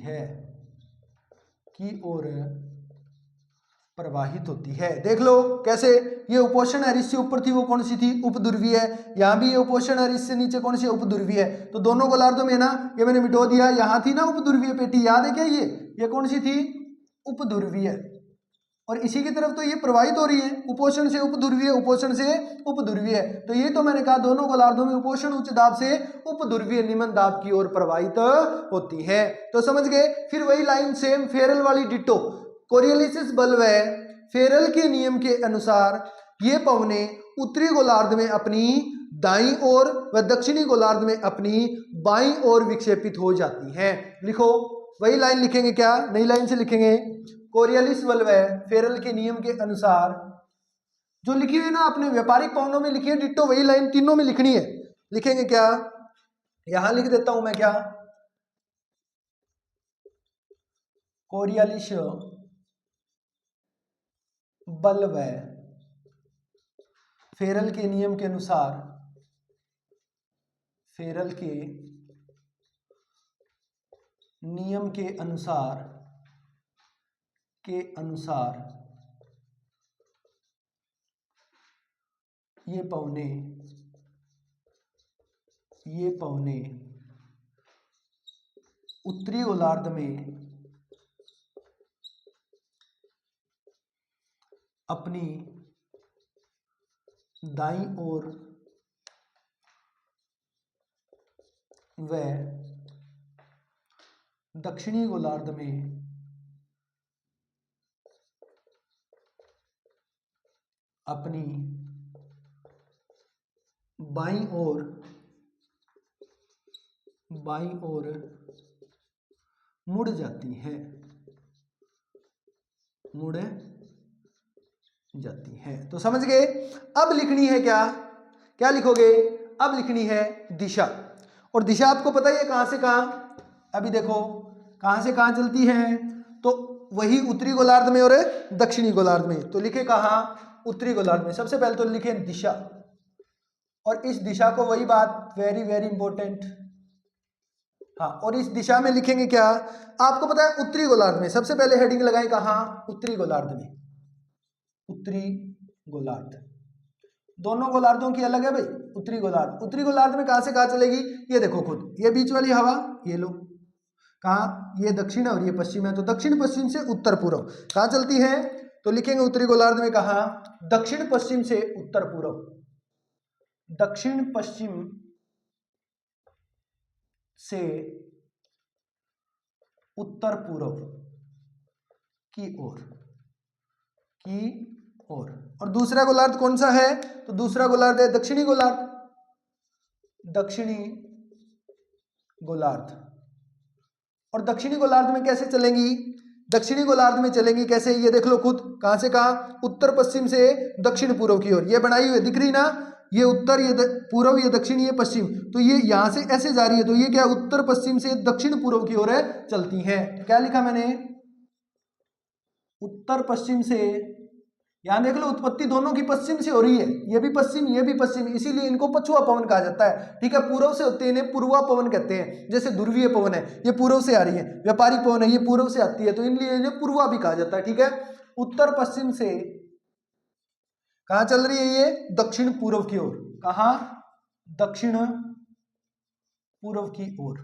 है। देख लो कैसे, ये उपोषण है, इससे ऊपर थी वो कौन सी थी, उपध्रुवीय है। यहाँ भी ये उपोषण है, इससे नीचे कौन सी, उपध्रुवीय है। तो दोनों गोलार्धों में ना, ये मैंने मिटो दिया, यहाँ थी ना उपध्रुवीय पेटी, याद है क्या, ये कौन सी थी, उपध्रुवीय। और इसी की तरफ तो ये प्रवाहित हो रही है, उपोषण से उपध्रुवीय। तो ये तो मैंने कहा दोनों गोलार्धों में उपोषण उच्च दाब से उपध्रुवीय निम्न दाब की ओर प्रवाहित होती है। तो समझ गए। फिर वही लाइन सेम फेरल वाली डिटो, कोरियोलिस बल्ब है, फेरल के नियम के अनुसार ये पवनें उत्तरी गोलार्ध में अपनी दाईं ओर व दक्षिणी गोलार्ध में अपनी बाईं ओर विक्षेपित हो जाती हैं। लिखो, वही लाइन लिखेंगे क्या, नई लाइन से लिखेंगे, कोरियोलिस बल्ब है, फेरल के नियम के अनुसार, जो लिखी हुई ना अपने व्यापारिक पवनों में लिखी है डिट्टो, वही लाइन तीनों में लिखनी है। लिखेंगे क्या, यहां लिख देता हूं मैं क्या, कोरियोलिस बल्ब है, फेरल के नियम के अनुसार, फेरल के नियम के अनुसार ये पवनें उत्तरी गोलार्ध में अपनी दाईं ओर व दक्षिणी गोलार्ध में अपनी बाईं ओर मुड़ जाती है। तो समझ गए। अब लिखनी है क्या लिखोगे, अब लिखनी है दिशा। और दिशा आपको पता ही है कहां से कहां, अभी देखो कहां से कहां चलती है, तो वही उत्तरी गोलार्ध में और दक्षिणी गोलार्ध में। तो लिखे कहां, उत्तरी गोलार्ध में। सबसे पहले तो लिखे दिशा, और इस दिशा को, वही बात वेरी वेरी इंपॉर्टेंट, हाँ, और इस दिशा में लिखेंगे क्या, आपको पता है उत्तरी गोलार्ध में। सबसे पहले हेडिंग लगाएं कहां, उत्तरी गोलार्ध में, उत्तरी गोलार्ध। दोनों गोलार्धों की अलग है भाई, उत्तरी गोलार्ध में कहां से कहां चलेगी, ये देखो खुद, ये बीच वाली हवा, ये लो, कहाँ, ये दक्षिण है और ये पश्चिम है, तो दक्षिण पश्चिम से उत्तर पूर्व कहाँ चलती है, तो लिखेंगे उत्तरी गोलार्ध में कहाँ, दक्षिण पश्चिम से उत्तर पूर्व, दक्षिण पश्चिम से उत्तर पूर्व की ओर। और दूसरा गोलार्ध कौन सा है, तो दूसरा गोलार्ध है दक्षिणी गोलार्ध। और दक्षिणी गोलार्ध में कैसे चलेंगी, दक्षिणी गोलार्ध में चलेंगी कैसे, ये देख लो खुद, कहां से कहां, उत्तर पश्चिम से दक्षिण पूर्व की ओर। ये बनाई हुई दिख रही ना, ये उत्तर, ये पूर्व, ये दक्षिण, ये पश्चिम, तो ये यहां से ऐसे जा रही है, तो ये क्या, उत्तर पश्चिम से दक्षिण पूर्व की ओर चलती हैं। तो क्या लिखा मैंने, उत्तर पश्चिम से, यहां देख लो उत्पत्ति दोनों की पश्चिम से हो रही है, ये भी पश्चिम, ये भी पश्चिम, इसीलिए इनको पछुआ पवन कहा जाता है। ठीक है, पूर्व से होते हैं, इन्हें पूर्वा पवन कहते हैं। जैसे ध्रुवीय पवन है, ये पूर्व से आ रही है, व्यापारिक पवन है, ये पूर्व से आती है, तो इनलिए इन्हें पूर्वा भी कहा जाता है। ठीक है, उत्तर पश्चिम से कहाँ चल रही है ये? दक्षिण पूर्व की ओर। कहाँ? दक्षिण पूर्व की ओर।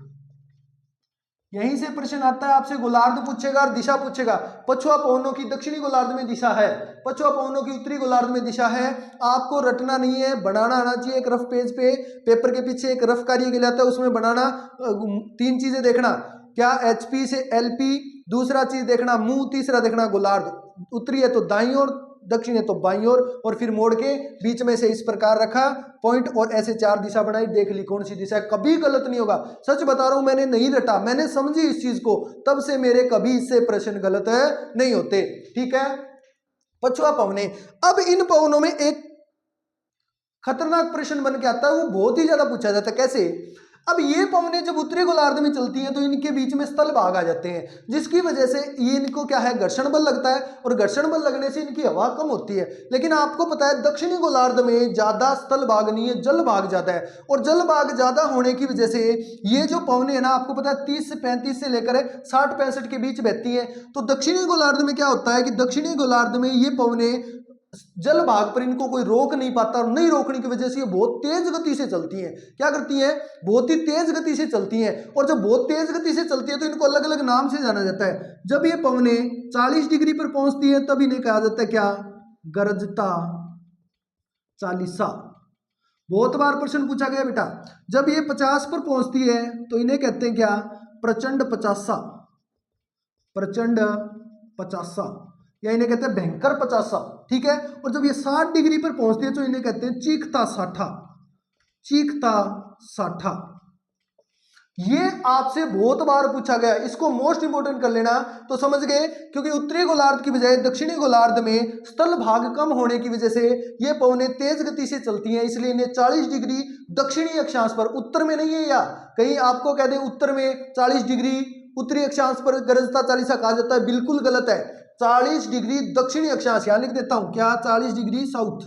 यहीं से प्रश्न आता है आपसे, गोलार्ध पूछेगा और दिशा पूछेगा। पछुआ पवनों की दक्षिणी गोलार्ध में दिशा है, पछुआ पवनों की उत्तरी गोलार्ध में दिशा है। आपको रटना नहीं है, बनाना आना चाहिए। एक रफ पेज पे, पेपर के पीछे एक रफ कार्य के लिए आता है, उसमें बनाना। 3 चीजें देखना, क्या HP से LP, दूसरा चीज देखना मुंह, तीसरा देखना गोलार्ध। उत्तरी है तो दाईं ओर, दक्षिण है तो बाईं ओर, और फिर मोड़ के बीच में से इस प्रकार रखा पॉइंट, और ऐसे 4 दिशा बनाई। देख ली कौन सी दिशा है, कभी गलत नहीं होगा। सच बता रहा हूं, मैंने नहीं रटा, मैंने समझी इस चीज को, तब से मेरे कभी इससे प्रश्न गलत नहीं होते। ठीक है, पछुआ पवने। अब इन पवनों में एक खतरनाक प्रश्न बन के आता है, वो बहुत ही ज्यादा पूछा जाता है। कैसे? अब ये पवनें जब उत्तरी गोलार्ध में चलती हैं तो इनके बीच में स्थल भाग आ जाते हैं, जिसकी वजह से ये इनको क्या है, घर्षण बल लगता है, और घर्षण बल लगने से इनकी हवा कम होती है। लेकिन आपको पता है दक्षिणी गोलार्ध में ज्यादा स्थल भाग नहीं है, जल भाग ज्यादा है, और जल भाग ज्यादा होने की वजह से ये जो पवनें है ना, आपको पता है 30 से 35 से लेकर 60-65 के बीच बहती है। तो दक्षिणी गोलार्ध में क्या होता है कि दक्षिणी गोलार्ध में ये पवनें जल भाग पर इनको कोई रोक नहीं पाता, और नहीं रोकने की वजह से ये बहुत तेज गति से चलती हैं। क्या करती हैं? बहुत ही तेज गति से चलती हैं। और जब बहुत तेज गति से चलती है तो इनको अलग अलग नाम से जाना जाता है। जब ये पवनें 40 डिग्री पर पहुंचती है तब इन्हें कहा जाता है क्या? गरजता चालीसा। बहुत बार प्रश्न पूछा गया बेटा। जब ये 50 पर पहुंचती है तो इन्हें कहते हैं क्या? प्रचंड पचासा, प्रचंड पचासा, या इन्हें कहते हैं भयंकर पचासा। ठीक है, और जब ये 60 डिग्री पर पहुंचती है तो इन्हें कहते हैं चीखता साठा, चीखता साठा। ये आपसे बहुत बार पूछा गया, इसको मोस्ट इंपोर्टेंट कर लेना तो समझ गए। क्योंकि उत्तरी गोलार्ध की बजाय दक्षिणी गोलार्ध में स्थल भाग कम होने की वजह से ये पवनें तेज गति से चलती हैं, इसलिए इन्हें 40 डिग्री दक्षिणी अक्षांश पर, उत्तर में नहीं है, या कहीं आपको कह दें उत्तर में 40 डिग्री उत्तरी अक्षांश पर गरजता चालीसा कहा जाता है, बिल्कुल गलत है। 40 डिग्री दक्षिणी अक्षांश, यहां लिख देता हूं क्या? 40 डिग्री साउथ।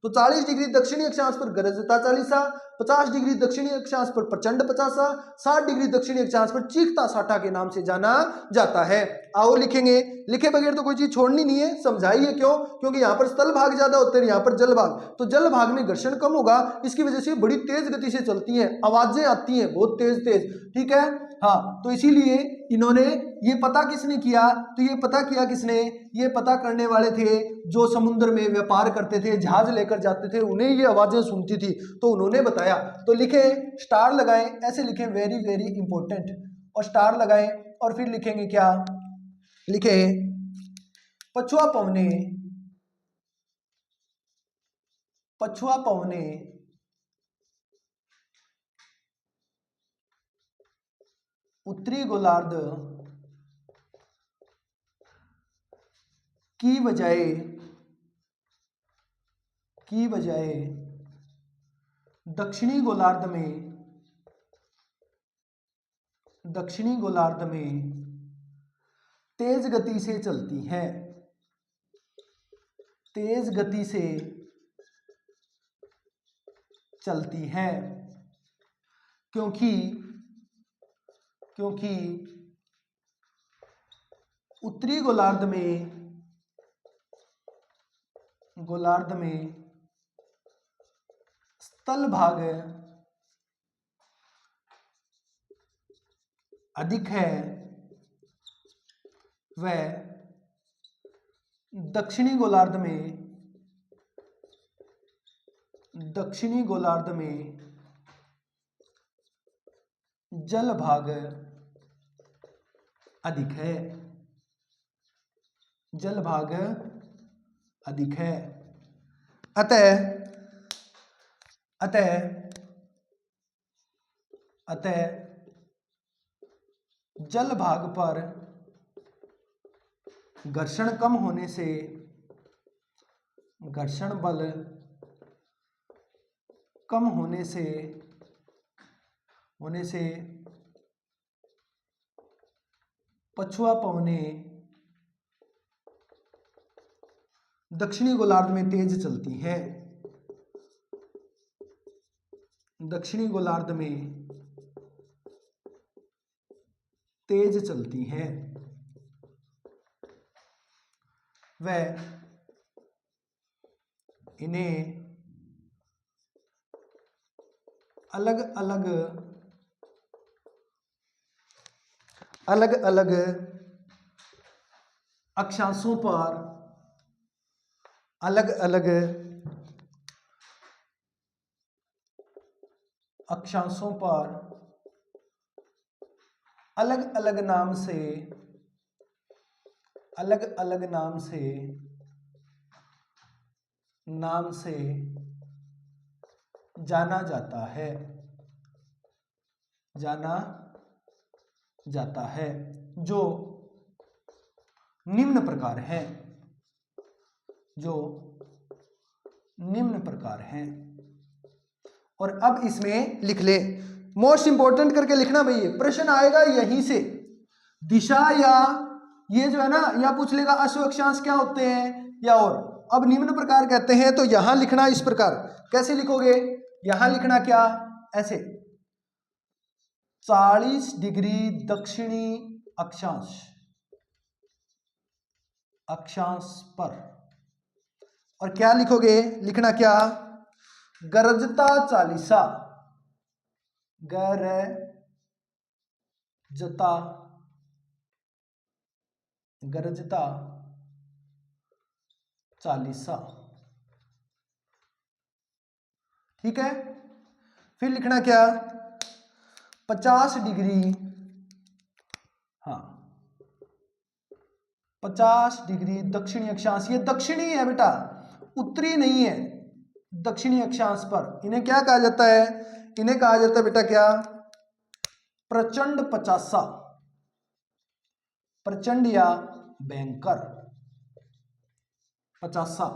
तो 40 डिग्री दक्षिणी अक्षांश पर गरजता चालीसा, 50 डिग्री दक्षिणी अक्षांश पर प्रचंड पचासा, 60 डिग्री दक्षिणी अक्षांश पर चीखता साठा के नाम से जाना जाता है। आओ लिखेंगे, लिखे बगैर तो कोई चीज छोड़नी नहीं है। समझाइए क्यों? क्योंकि यहाँ पर स्थल भाग ज्यादा होते हैं, यहाँ पर जल भाग, तो जल भाग में घर्षण कम होगा, इसकी वजह से बड़ी तेज गति से चलती हैं, आवाजें आती हैं बहुत तेज तेज। ठीक है, हाँ, तो इसीलिए इन्होंने ये पता किसने किया? तो ये पता किया किसने? ये पता करने वाले थे जो समुद्र में व्यापार करते थे, जहाज लेकर जाते थे, उन्हें ये आवाजें सुनती थी, तो उन्होंने बताया। तो लिखे, स्टार लगाएं, ऐसे लिखें वेरी वेरी इंपॉर्टेंट, और स्टार लगाएं, और फिर लिखेंगे क्या? लिखे पछुआ पवने, पछुआ पवने उत्तरी गोलार्ध की बजाय दक्षिणी गोलार्ध में तेज गति से चलती हैं, तेज गति से चलती हैं, क्योंकि उत्तरी गोलार्ध में स्थल भाग अधिक है, व दक्षिणी गोलार्ध में जल भाग अधिक है, जल भाग अधिक है। अतः जल भाग पर घर्षण कम होने से, घर्षण बल कम होने से पछुआ पवनें दक्षिणी गोलार्ध में तेज चलती हैं, दक्षिणी गोलार्ध में तेज चलती हैं, व इन्हें अलग अलग अक्षांशों पर अलग अलग अक्षांशों पर अलग अलग नाम से जाना जाता है जो निम्न प्रकार हैं। और अब इसमें लिख ले, मोस्ट इंपॉर्टेंट करके लिखना भैया, प्रश्न आएगा यहीं से। दिशा या ये जो है ना, या पूछ लेगा अश्व अक्षांश क्या होते हैं, या और अब निम्न प्रकार कहते हैं, तो यहां लिखना इस प्रकार। कैसे लिखोगे, यहां लिखना क्या, ऐसे 40 डिग्री दक्षिणी अक्षांश पर। और क्या लिखोगे, लिखना क्या, गरजता चालीसा ठीक है। फिर लिखना क्या, 50 डिग्री, हाँ 50 डिग्री दक्षिणी अक्षांश। ये दक्षिणी है बेटा, उत्तरी नहीं है, दक्षिणी अक्षांश पर। इन्हें क्या कहा जाता है, इन्हें कहा जाता है बेटा क्या, प्रचंड 50, प्रचंड या भयंकर 50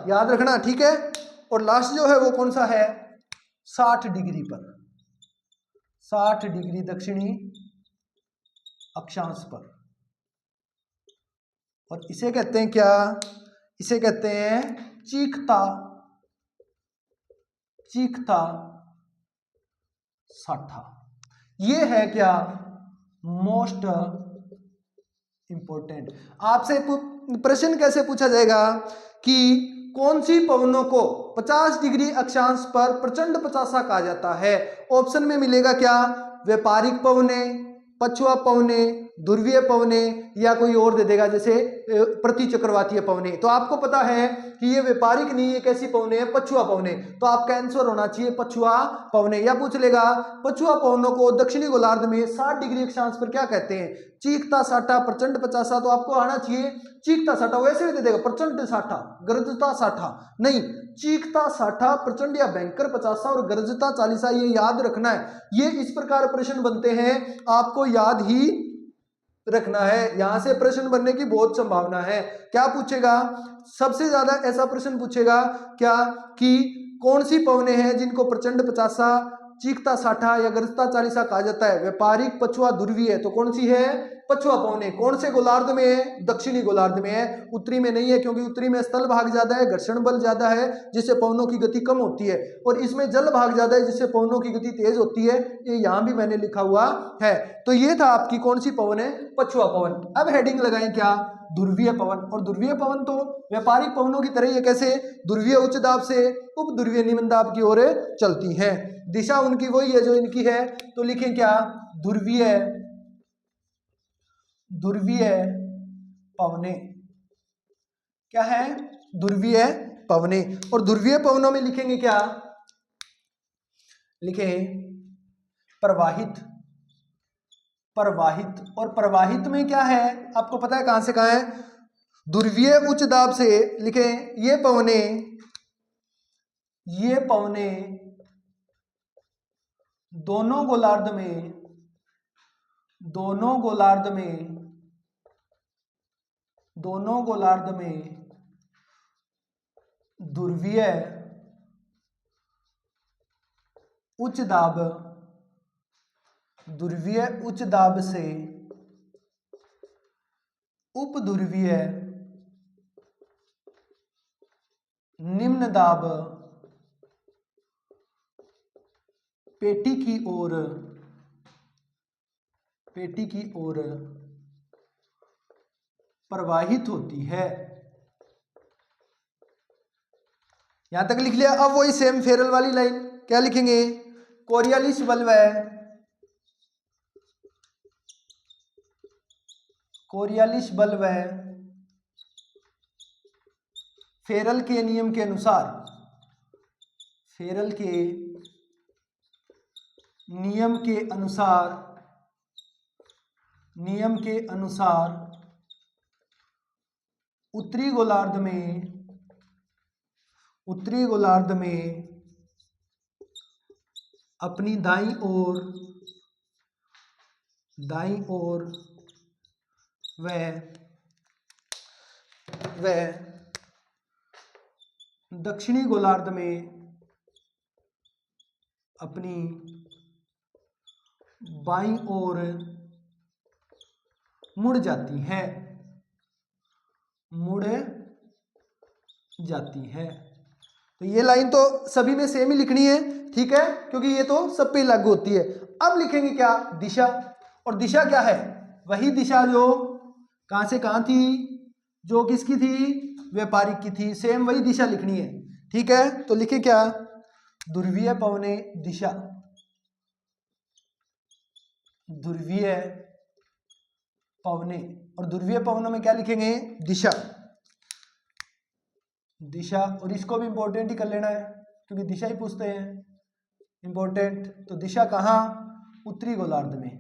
याद रखना, ठीक है। और लास्ट जो है वो कौन सा है, 60 डिग्री पर, 60 डिग्री दक्षिणी अक्षांश पर। और इसे कहते हैं क्या, इसे कहते हैं चीखता साठा। ये है क्या, मोस्ट इंपॉर्टेंट। आपसे प्रश्न कैसे पूछा जाएगा कि कौन सी पवनों को 50 डिग्री अक्षांश पर प्रचंड 50 कहा जाता है। ऑप्शन में मिलेगा क्या, व्यापारिक पवने, पछुआ पवने, ध्रुवीय पवने, या कोई और दे देगा जैसे प्रति चक्रवातीय पवने। तो आपको पता है कि ये व्यापारिक नहीं है, कैसी पवने है, पछुआ पवने। तो आपका आंसर होना चाहिए पछुआ पवने। या पूछ लेगा पछुआ पवनों को दक्षिणी गोलार्ध में 60 डिग्री अक्षांश पर क्या कहते हैं, चीखता साठा, प्रचंड 50। तो आपको आना चाहिए चीखता साठा, वैसे भी दे देगा प्रचंड साठा, गरजता साठा नहीं, चीखता साठा, प्रचंड या भयंकर 50 और गरजता 40। ये याद रखना है। ये इस प्रकार प्रश्न बनते हैं, आपको याद ही रखना है। यहां से प्रश्न बनने की बहुत संभावना है। क्या पूछेगा, सबसे ज्यादा ऐसा प्रश्न पूछेगा क्या कि कौन सी पवने हैं जिनको प्रचंड 50, चीखता साठा या गरजता 40 कहा जाता है। व्यापारिक, पछुआ, ध्रुवीय। तो कौन सी है, पछुआ पवने। कौन से गोलार्ध में है, दक्षिणी गोलार्ध में है, उत्तरी में नहीं है, क्योंकि उत्तरी में स्थल भाग ज्यादा है, घर्षण बल ज्यादा है, जिससे पवनों की गति कम होती है। और इसमें जल भाग ज्यादा है, जिससे पवनों की गति तेज होती है। ये यहां भी मैंने लिखा हुआ है। तो ये था आपकी कौन सी पवन है, पछुआ पवन। अब हेडिंग लगाएं क्या, ध्रुवीय पवन। और ध्रुवीय पवन तो व्यापारिक पवनों की तरह ये कैसे ध्रुवीय उच्च दाब से उप ध्रुवीय निम्न दाब की ओर चलती हैं। दिशा उनकी वही है जो इनकी है। तो लिखें क्या, ध्रुवीय पवने। क्या है, ध्रुवीय पवने। और ध्रुवीय पवनों में लिखेंगे क्या, लिखें प्रवाहित। और प्रवाहित में क्या है, आपको पता है कहां से कहां है, ध्रुवीय उच्च दाब से। लिखें ये पवने दोनों गोलार्ध में ध्रुवीय उच्च दाब से उप ध्रुवीय निम्न दाब पेटी की ओर प्रवाहित होती है। यहां तक लिख लिया। अब वही सेम फेरल वाली लाइन क्या लिखेंगे, कोरियालिस बल्वैय, कोरियालिस बल्वैय फेरल के नियम के अनुसार, फेरल के नियम के अनुसार, नियम के अनुसार उत्तरी गोलार्ध में, उत्तरी गोलार्ध में अपनी दाईं ओर, दाईं ओर व दक्षिणी गोलार्ध में अपनी बाईं ओर मुड़ जाती है, मुड़ जाती है। तो ये लाइन तो सभी में सेम ही लिखनी है, ठीक है, क्योंकि ये तो सब पे लागू होती है। अब लिखेंगे क्या, दिशा। और दिशा क्या है, वही दिशा जो कहां से कहां थी, जो किसकी थी, व्यापारिक की थी, सेम वही दिशा लिखनी है, ठीक है। तो लिखे क्या, ध्रुवीय पवने दिशा, ध्रुवीय पवने। और ध्रुवीय पवनों में क्या लिखेंगे, दिशा, दिशा। और इसको भी इंपॉर्टेंट ही कर लेना है क्योंकि दिशा ही पूछते हैं, इंपॉर्टेंट। तो दिशा कहाँ, उत्तरी गोलार्ध में।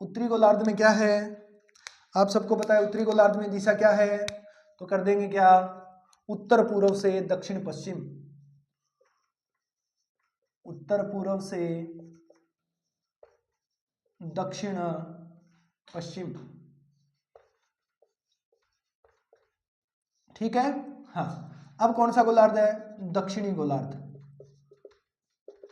उत्तरी गोलार्ध में क्या है, आप सबको पता है उत्तरी गोलार्ध में दिशा क्या है। तो कर देंगे क्या, उत्तर पूर्व से दक्षिण पश्चिम, उत्तर पूर्व से दक्षिण पश्चिम, ठीक है। हाँ, अब कौन सा गोलार्ध है, दक्षिणी गोलार्ध,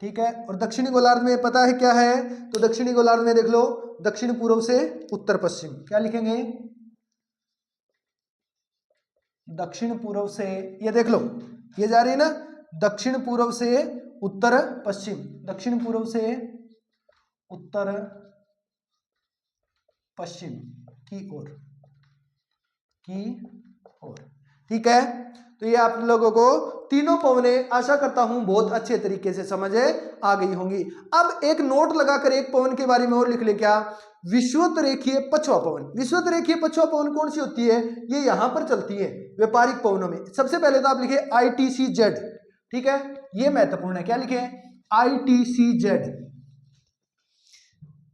ठीक है। और दक्षिणी गोलार्ध में पता है क्या है, तो दक्षिणी गोलार्ध में देख लो, दक्षिण पूर्व से उत्तर पश्चिम, क्या लिखेंगे, दक्षिण पूर्व से, ये देख लो ये जा रही है ना, दक्षिण पूर्व से उत्तर पश्चिम, दक्षिण पूर्व से उत्तर पश्चिम की ओर, की ओर, ठीक है। तो ये आप लोगों को तीनों पवने आशा करता हूं बहुत अच्छे तरीके से समझ आ गई होंगी। अब एक नोट लगाकर एक पवन के बारे में और लिख ले, क्या, विषुवत रेखीय पछुआ पवन। विषुवत रेखीय पछुआ पवन कौन सी होती है, ये यहां पर चलती है व्यापारिक पवनों में। सबसे पहले तो आप लिखे ITCZ, ठीक है, ये महत्वपूर्ण है, क्या लिखे, ITCZ।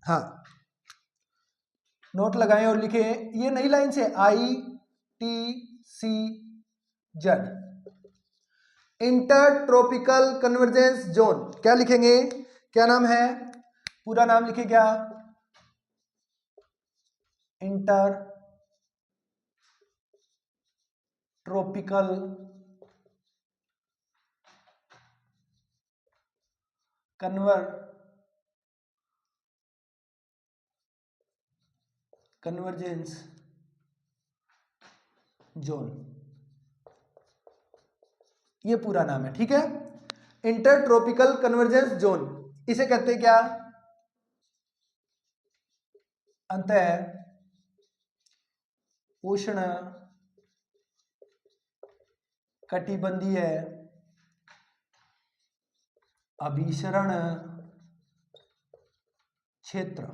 हाँ, नोट लगाएं और लिखे, ये नई लाइन से ITCZ, inter tropical convergence zone. क्या लिखेंगे, क्या नाम है, पूरा नाम लिखे क्या, इंटर ट्रॉपिकल कन्वर्जेंस जोन, ये पूरा नाम है, ठीक है। इंटर ट्रॉपिकल कन्वर्जेंस जोन, इसे कहते हैं क्या, अंतः उष्ण कटिबंधीय अभिसरण क्षेत्र।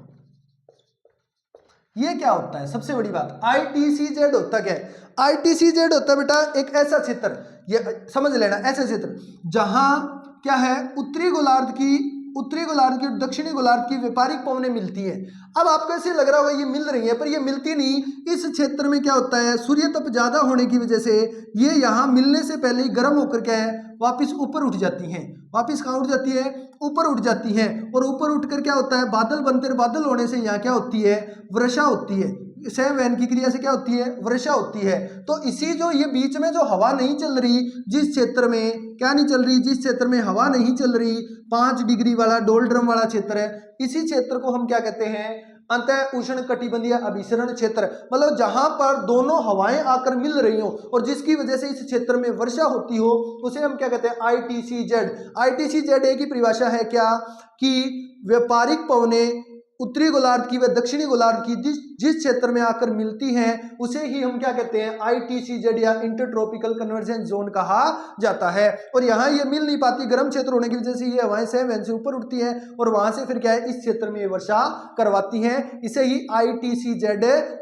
ये क्या होता है, सबसे बड़ी बात, ITCZ होता क्या है, ITCZ होता है बेटा एक ऐसा क्षेत्र, ये समझ लेना, ऐसा क्षेत्र जहां क्या है, उत्तरी गोलार्ध की और दक्षिणी गोलार्ध की व्यापारिक पवनें मिलती हैं। अब आपको ऐसे लग रहा होगा ये मिल रही है, पर ये मिलती नहीं। इस क्षेत्र में क्या होता है, सूर्य तप ज्यादा होने की वजह से ये यहाँ मिलने से पहले ही गर्म होकर क्या है, वापिस ऊपर उठ जाती हैं। वापिस कहाँ उठ जाती है, ऊपर उठ जाती हैं। और ऊपर उठकर क्या होता है, बादल बनते, बादल होने से यहाँ क्या होती है, वर्षा होती है। संवहन की क्रिया से क्या होती है, वर्षा होती है। तो इसी जो ये बीच में जो हवा नहीं चल रही, जिस क्षेत्र में क्या नहीं चल रही, जिस क्षेत्र में हवा नहीं चल रही, 5 डिग्री वाला डोलड्रम वाला क्षेत्र है, इसी क्षेत्र को हम क्या कहते हैं, अंतः उष्ण कटिबंधीय अभिसरण क्षेत्र। मतलब जहां पर दोनों हवाएं आकर मिल रही हो और जिसकी वजह से इस क्षेत्र में वर्षा होती हो, उसे हम क्या कहते हैं, ITCZ। ITCZ की परिभाषा है क्या, कि व्यापारिक पवनें उत्तरी गोलार्ध की व दक्षिणी गोलार्ध की जिस जिस क्षेत्र में आकर मिलती हैं उसे ही हम क्या कहते हैं, ITCZ या इंटर ट्रॉपिकल कन्वर्जेंस जोन कहा जाता है। और यहाँ ये मिल नहीं पाती, गर्म क्षेत्र होने की वजह से ये हवाएं सहवन से ऊपर उठती हैं और वहां से फिर क्या है, इस क्षेत्र में वर्षा करवाती हैं, इसे ही ITCZ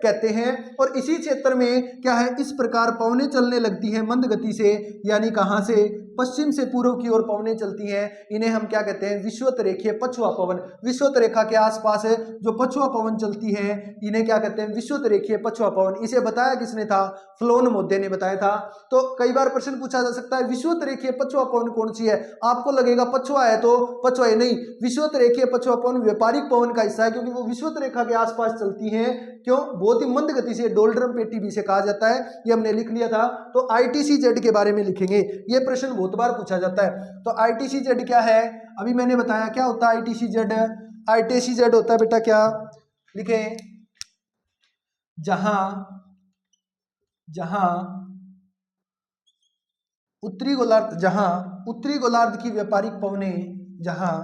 कहते हैं। और इसी क्षेत्र में क्या है, इस प्रकार पवनें चलने लगती हैं मंद गति से, यानी कहाँ से, पश्चिम से पूर्व की ओर पवनें चलती हैं। इन्हें हम क्या कहते हैं, विषुवत रेखीय पछुआ पवन। विषुवत रेखा के आसपास जो पछुआ पवन चलती है इन्हें क्या कहते हैं, विषुवत रेखीय पछुआ पवन। इसे बताया किसने था, फ्लोन मोद्दे ने बताया था। तो कई बार प्रश्न पूछा जा सकता है विषुवत रेखीय पछुआ पवन कौन सी है। आपको लगेगा पछुआ है तो पछुआ है, नहीं, विषुवत रेखीय पछुआ पवन व्यापारिक पवन का हिस्सा है, क्योंकि वो विषुवत रेखा के आसपास चलती है। क्यों, बहुत ही मंद गति से, डोल्ड्रम पेटी भी से कहा जाता है, ये हमने लिख लिया था। तो ITCZ के बारे में लिखेंगे, ये प्रश्न बहुत बार पूछा जाता है। तो ITCZ क्या है, अभी मैंने बताया क्या होता है ITCZ। ITCZ होता है बेटा क्या, लिखें, जहां उत्तरी गोलार्ध की व्यापारिक पवनें, जहां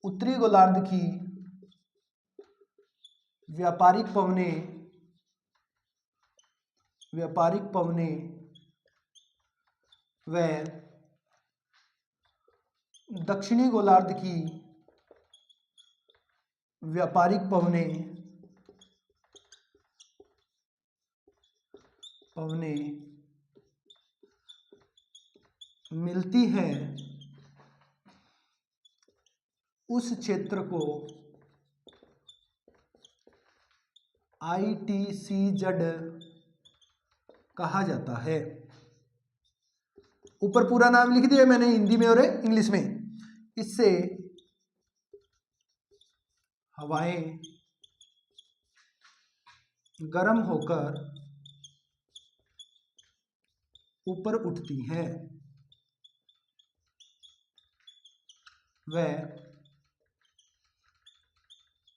उत्तरी गोलार्ध की व्यापारिक पवनें व दक्षिणी गोलार्ध की व्यापारिक पवनें मिलती हैं, उस क्षेत्र को ITCZ कहा जाता है। ऊपर पूरा नाम लिख दिया मैंने हिंदी में और इंग्लिश में। इससे हवाएं गर्म होकर ऊपर उठती हैं, वह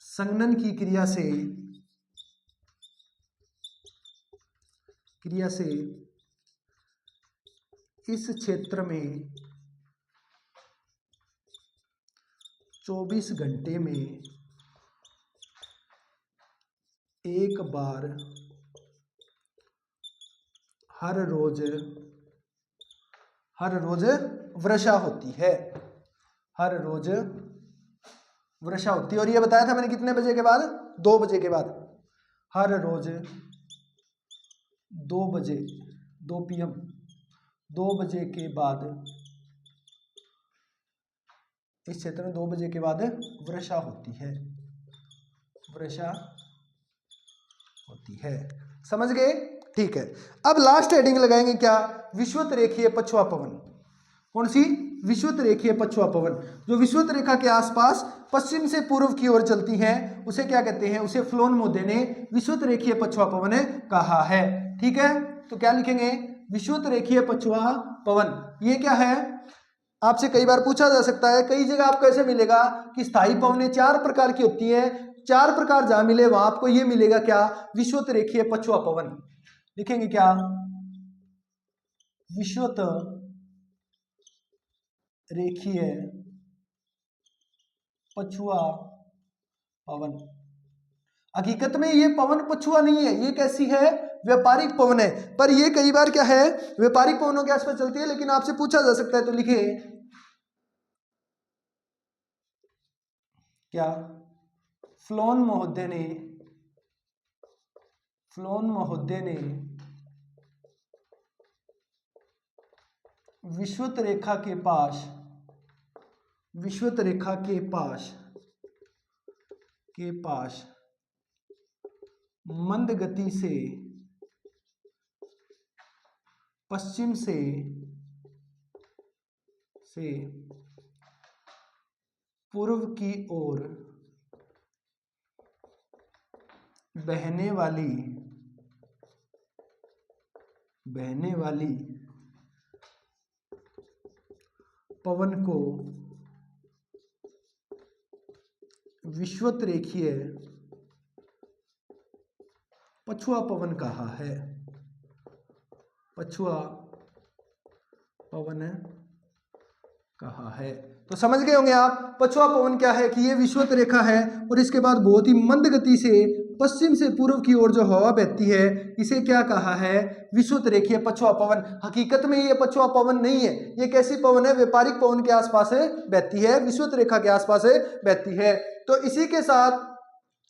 संघनन की क्रिया से इस क्षेत्र में 24 घंटे में एक बार हर रोज वर्षा होती है। और ये बताया था मैंने कितने बजे के बाद, 2 बजे के बाद। हर रोज 2 बजे 2 PM 2 बजे के बाद इस क्षेत्र में 2 बजे के बाद वर्षा होती है। समझ गए, ठीक है। अब लास्ट हेडिंग लगाएंगे क्या, विषुवत रेखीय पछुआ पवन। कौन सी, विषुवत रेखीय पछुआ पवन, जो विषुवत रेखा के आसपास पश्चिम से पूर्व की ओर चलती हैं, उसे क्या कहते हैं, उसे फ्लोन मोद्दे ने विषुवत रेखीय पछुआ पवन कहा है। ठीक है, तो क्या लिखेंगे, विषुवत रेखीय पछुआ पवन। ये क्या है, आपसे कई बार पूछा जा सकता है, कई जगह आपको ऐसे मिलेगा कि स्थायी पवनें 4 प्रकार की होती हैं, 4 प्रकार जहां मिले वहां आपको ये मिलेगा क्या, विषुवत रेखीय पछुआ पवन। लिखेंगे क्या, विषुवत रेखीय पछुआ पवन। हकीकत में ये पवन पछुआ नहीं है, ये कैसी है, व्यापारिक पवन है। पर ये कई बार क्या है, व्यापारिक पवनों के आसपास चलती है, लेकिन आपसे पूछा जा सकता है, तो लिखे क्या, फ्लोन महोदय ने विषुवत रेखा के पास मंद गति से पश्चिम से पूर्व की ओर बहने वाली पवन को विषुवत रेखीय पछुआ पवन कहा है। पछुआ पवन कहा है। तो समझ गए होंगे आप पछुआ पवन क्या है कि ये विषुवत रेखा है और इसके बाद बहुत ही मंद गति से पश्चिम से पूर्व की ओर जो हवा बहती है इसे क्या कहा है, विषुवत रेखीय पछुआ पवन। हकीकत में ये पछुआ पवन नहीं है, ये कैसी पवन है, व्यापारिक पवन के आसपास बहती है, विषुवत रेखा के आसपास बहती है। तो इसी के साथ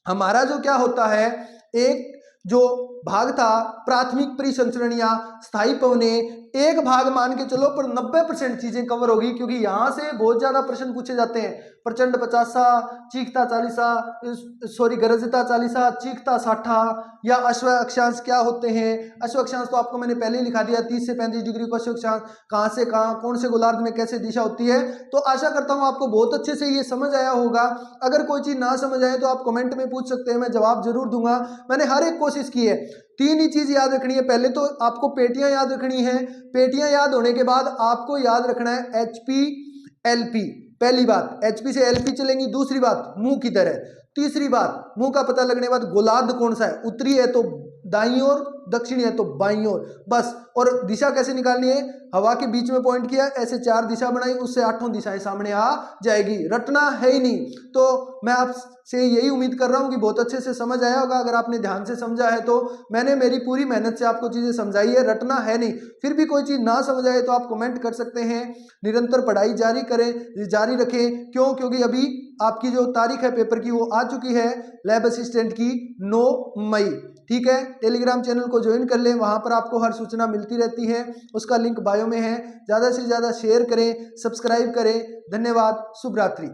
हमारा जो क्या होता है, एक जो भाग था प्राथमिक परिसंचरण या स्थायी पवने, एक भाग मान के चलो पर 90% चीजें कवर होगी, क्योंकि यहां से बहुत ज्यादा प्रश्न पूछे जाते हैं। प्रचंड 50, चीखता 40, गरजता 40, चीखता 60, या अश्व अक्षांश क्या होते हैं। अश्व अक्षांश तो आपको मैंने पहले ही लिखा दिया, 30 से 35 डिग्री को अश्व अक्षांश कहां से कहां कौन से गोलार्ध में कैसे दिशा होती है। तो आशा करता हूं आपको बहुत अच्छे से ये समझ आया होगा। अगर कोई चीज ना समझ आए तो आप कमेंट में पूछ सकते हैं, मैं जवाब जरूर दूंगा। मैंने हर एक कोशिश की है। 3 ही चीज याद रखनी है, पहले तो आपको पेटियां याद रखनी है, पेटियां याद होने के बाद आपको याद रखना है HP LP। पहली बात HP से LP चलेंगी, दूसरी बात मुंह किधर है, तीसरी बात मुंह का पता लगने के बाद गोलार्ध कौन सा है, उत्तरी है तो दाईं ओर, दक्षिणी है तो बाईं ओर, बस। और दिशा कैसे निकालनी है, हवा के बीच में पॉइंट किया, ऐसे 4 दिशा बनाई, उससे 8 दिशाएं सामने आ जाएगी। रटना है ही नहीं। तो मैं आपसे यही उम्मीद कर रहा हूं कि बहुत अच्छे से समझ आया होगा। अगर आपने ध्यान से समझा है तो मैंने मेरी पूरी मेहनत से आपको चीजें समझाई है, रटना है नहीं। फिर भी कोई चीज ना समझ आए तो आप कमेंट कर सकते हैं। निरंतर पढ़ाई जारी करें, जारी रखें। क्यों? क्योंकि अभी आपकी जो तारीख है पेपर की वो आ चुकी है, लैब असिस्टेंट की 9 मई। ठीक है, टेलीग्राम चैनल को ज्वाइन कर लें, वहां पर आपको हर सूचना मिलती रहती है, उसका लिंक बायो में है। ज्यादा से ज्यादा शेयर करें, सब्सक्राइब करें। धन्यवाद, शुभ रात्रि।